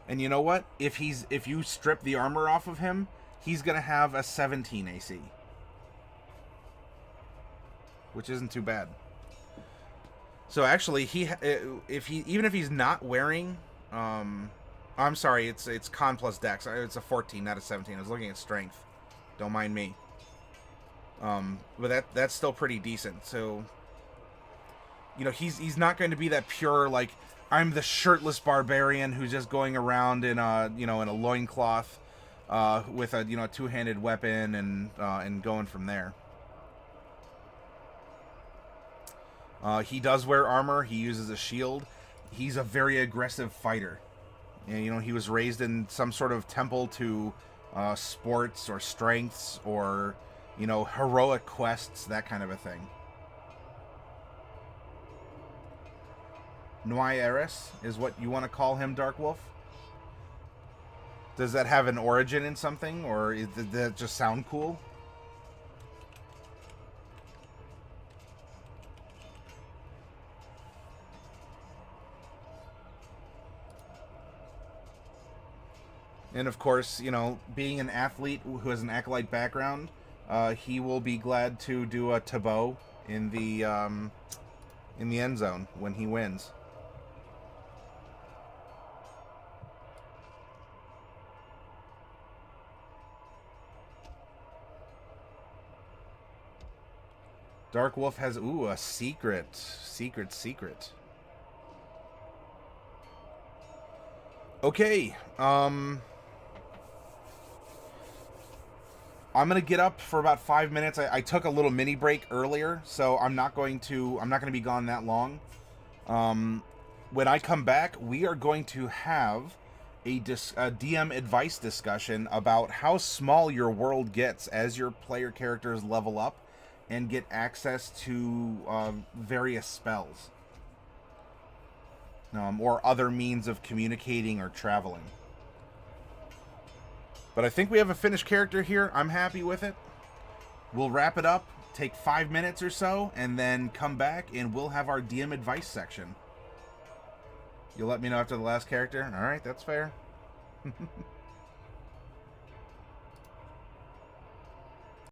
And you know what? If you strip the armor off of him, he's going to have a 17 AC. Which isn't too bad. So actually, even if he's not wearing, I'm sorry, it's con plus dex. It's a 14, not a 17. I was looking at strength. Don't mind me. But that's still pretty decent. So, you know, he's not going to be that pure, like, I'm the shirtless barbarian who's just going around in a, you know, in a loincloth, with a, you know, two-handed weapon and going from there. He does wear armor. He uses a shield. He's a very aggressive fighter. And, you know, he was raised in some sort of temple to sports or strengths or, you know, heroic quests, that kind of a thing. Nwye Eris is what you want to call him, Dark Wolf? Does that have an origin in something, or did that just sound cool? And of course, you know, being an athlete who has an Acolyte background, he will be glad to do a tableau in the end zone when he wins. Dark Wolf has, ooh, a secret. Secret. Okay, I'm gonna get up for about 5 minutes. I took a little mini break earlier, so I'm not gonna be gone that long. When I come back, we are going to have a DM advice discussion about how small your world gets as your player characters level up and get access to various spells. Or other means of communicating or traveling. But I think we have a finished character here. I'm happy with it. We'll wrap it up, take 5 minutes or so, and then come back and we'll have our DM advice section. You'll let me know after the last character? Alright, that's fair.